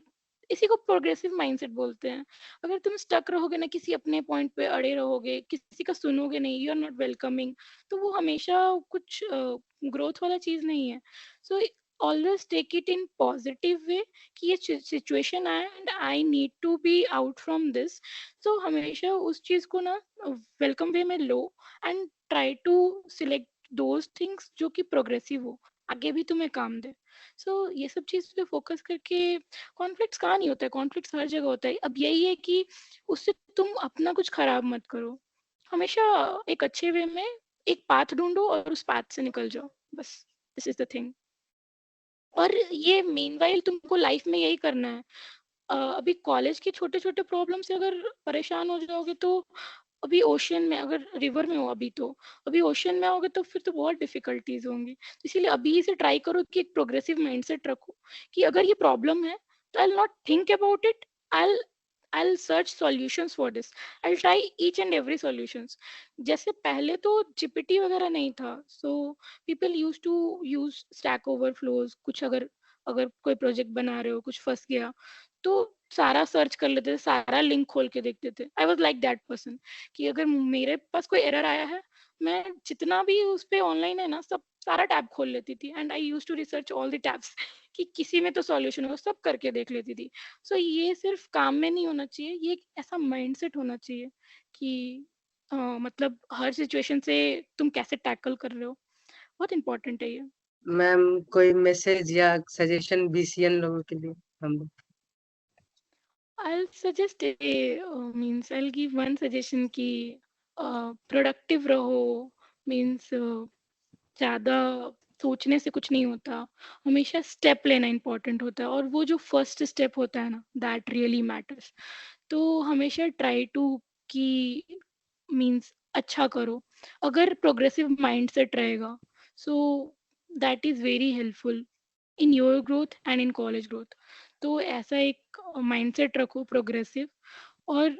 इसी को प्रोग्रेसिव माइंडसेट बोलते हैं। अगर तुम स्टक रहोगे ना, किसी अपने पॉइंट पे अड़े रहोगे, किसी का सुनोगे नहीं, यू आर नॉट वेलकमिंग, तो वो हमेशा कुछ ग्रोथ वाला चीज नहीं है। So always take it in positive way कि ये सिचुएशन आया and I need to be out from this. So हमेशा उस चीज को ना वेलकम वे में लो, and try to select those things जो कि प्रोग्रेसिव हो, आगे भी तुम्हें काम दे। सो ये सब चीज पे फोकस करके कॉन्फ्लिक्ट्स कहाँ नहीं होता है, कॉन्फ्लिक्ट्स हर जगह होता है। अब यही है कि उससे तुम अपना कुछ खराब मत करो। हमेशा एक अच्छे वे में एक पाथ ढूंढो और उस पाथ से निकल जाओ, बस। This is the thing. और ये मीनवाइल तुमको लाइफ में यही करना है। अभी कॉलेज के छोटे छोटे प्रॉब्लम से अगर परेशान हो जाओगे, तो अभी ओशियन में, अगर रिवर में हो अभी, तो अभी ओशियन में आओगे तो फिर तो बहुत डिफिकल्टीज होंगी। तो इसीलिए अभी से ट्राई करो कि एक प्रोग्रेसिव माइंडसेट रखो कि अगर ये प्रॉब्लम है तो I not think about it, I I'll search solutions for this. I'll try each and every solutions. जैसे पहले तो GPT वगैरह नहीं था, so people used to use Stack Overflows। कुछ अगर अगर कोई प्रोजेक्ट बना रहे हो, कुछ फंस गया, तो सारा सर्च कर लेते थे, सारा लिंक खोल के देखते थे। आई वॉज लाइक दैट पर्सन कि अगर मेरे पास कोई एरर आया है, मैं जितना भी उस पे ऑनलाइन है ना, सब सारा टैब खोल लेती थी, and I use to research all the tabs कि किसी में तो सॉल्यूशन होगा, सब करके देख लेती थी। सो ये सिर्फ काम में नहीं होना चाहिए, ये एक ऐसा माइंडसेट होना चाहिए कि मतलब हर सिचुएशन से तुम कैसे टैकल कर रहे हो, बहुत इंपॉर्टेंट है ये। मैम कोई मैसेज या सजेशन बीसीएन लोगों के लिए हम? I'll suggest means I'll give one suggestion कि प्रोडक्टिव रहो। मीन्स ज़्यादा सोचने से कुछ नहीं होता, हमेशा स्टेप लेना इम्पोर्टेंट होता है, और वो जो फर्स्ट स्टेप होता है ना, दैट रियली मैटर्स। तो हमेशा ट्राई टू कि मीन्स अच्छा करो। अगर प्रोग्रेसिव माइंडसेट रहेगा, so that is very helpful in your growth and in college growth. तो ऐसा एक माइंडसेट रखो प्रोग्रेसिव, और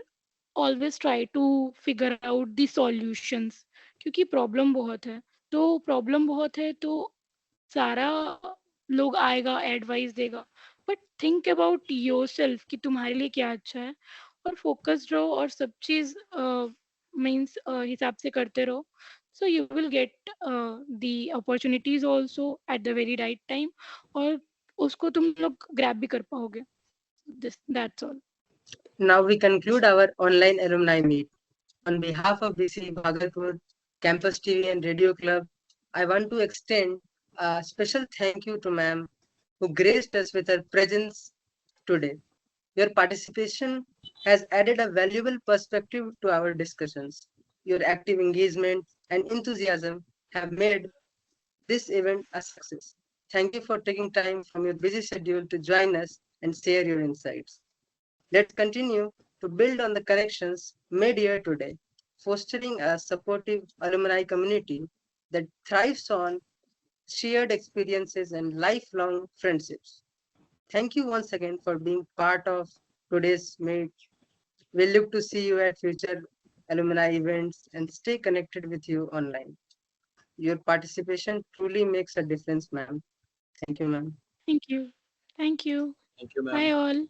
always try to figure out the solutions, क्योंकि प्रॉब्लम बहुत है। तो प्रॉब्लम बहुत है तो सारा लोग आएगा, एडवाइस देगा, बट थिंक अबाउट योरसेल्फ कि तुम्हारे लिए क्या अच्छा है, और फोकस्ड रहो, और सब चीज मीन्स हिसाब से करते रहो। So you will get the opportunities also eight the very right time, और उसको तुम लोग ग्रैब भी कर पाओगे। This that's all. Now we conclude our online alumni meet. On behalf of BC Bhagalpur, Campus TV and Radio Club, I want to extend a special thank you to ma'am who graced us with her presence today. Your participation has added a valuable perspective to our discussions. Your active engagement and enthusiasm have made this event a success. Thank you for taking time from your busy schedule to join us and share your insights. Let's continue to build on the connections made here today, fostering a supportive alumni community that thrives on shared experiences and lifelong friendships. Thank you once again for being part of today's meet. We look to see you at future alumni events and stay connected with you online. Your participation truly makes a difference, ma'am. Thank you, ma'am. Thank you. Thank you. Thank you, ma'am. Bye all.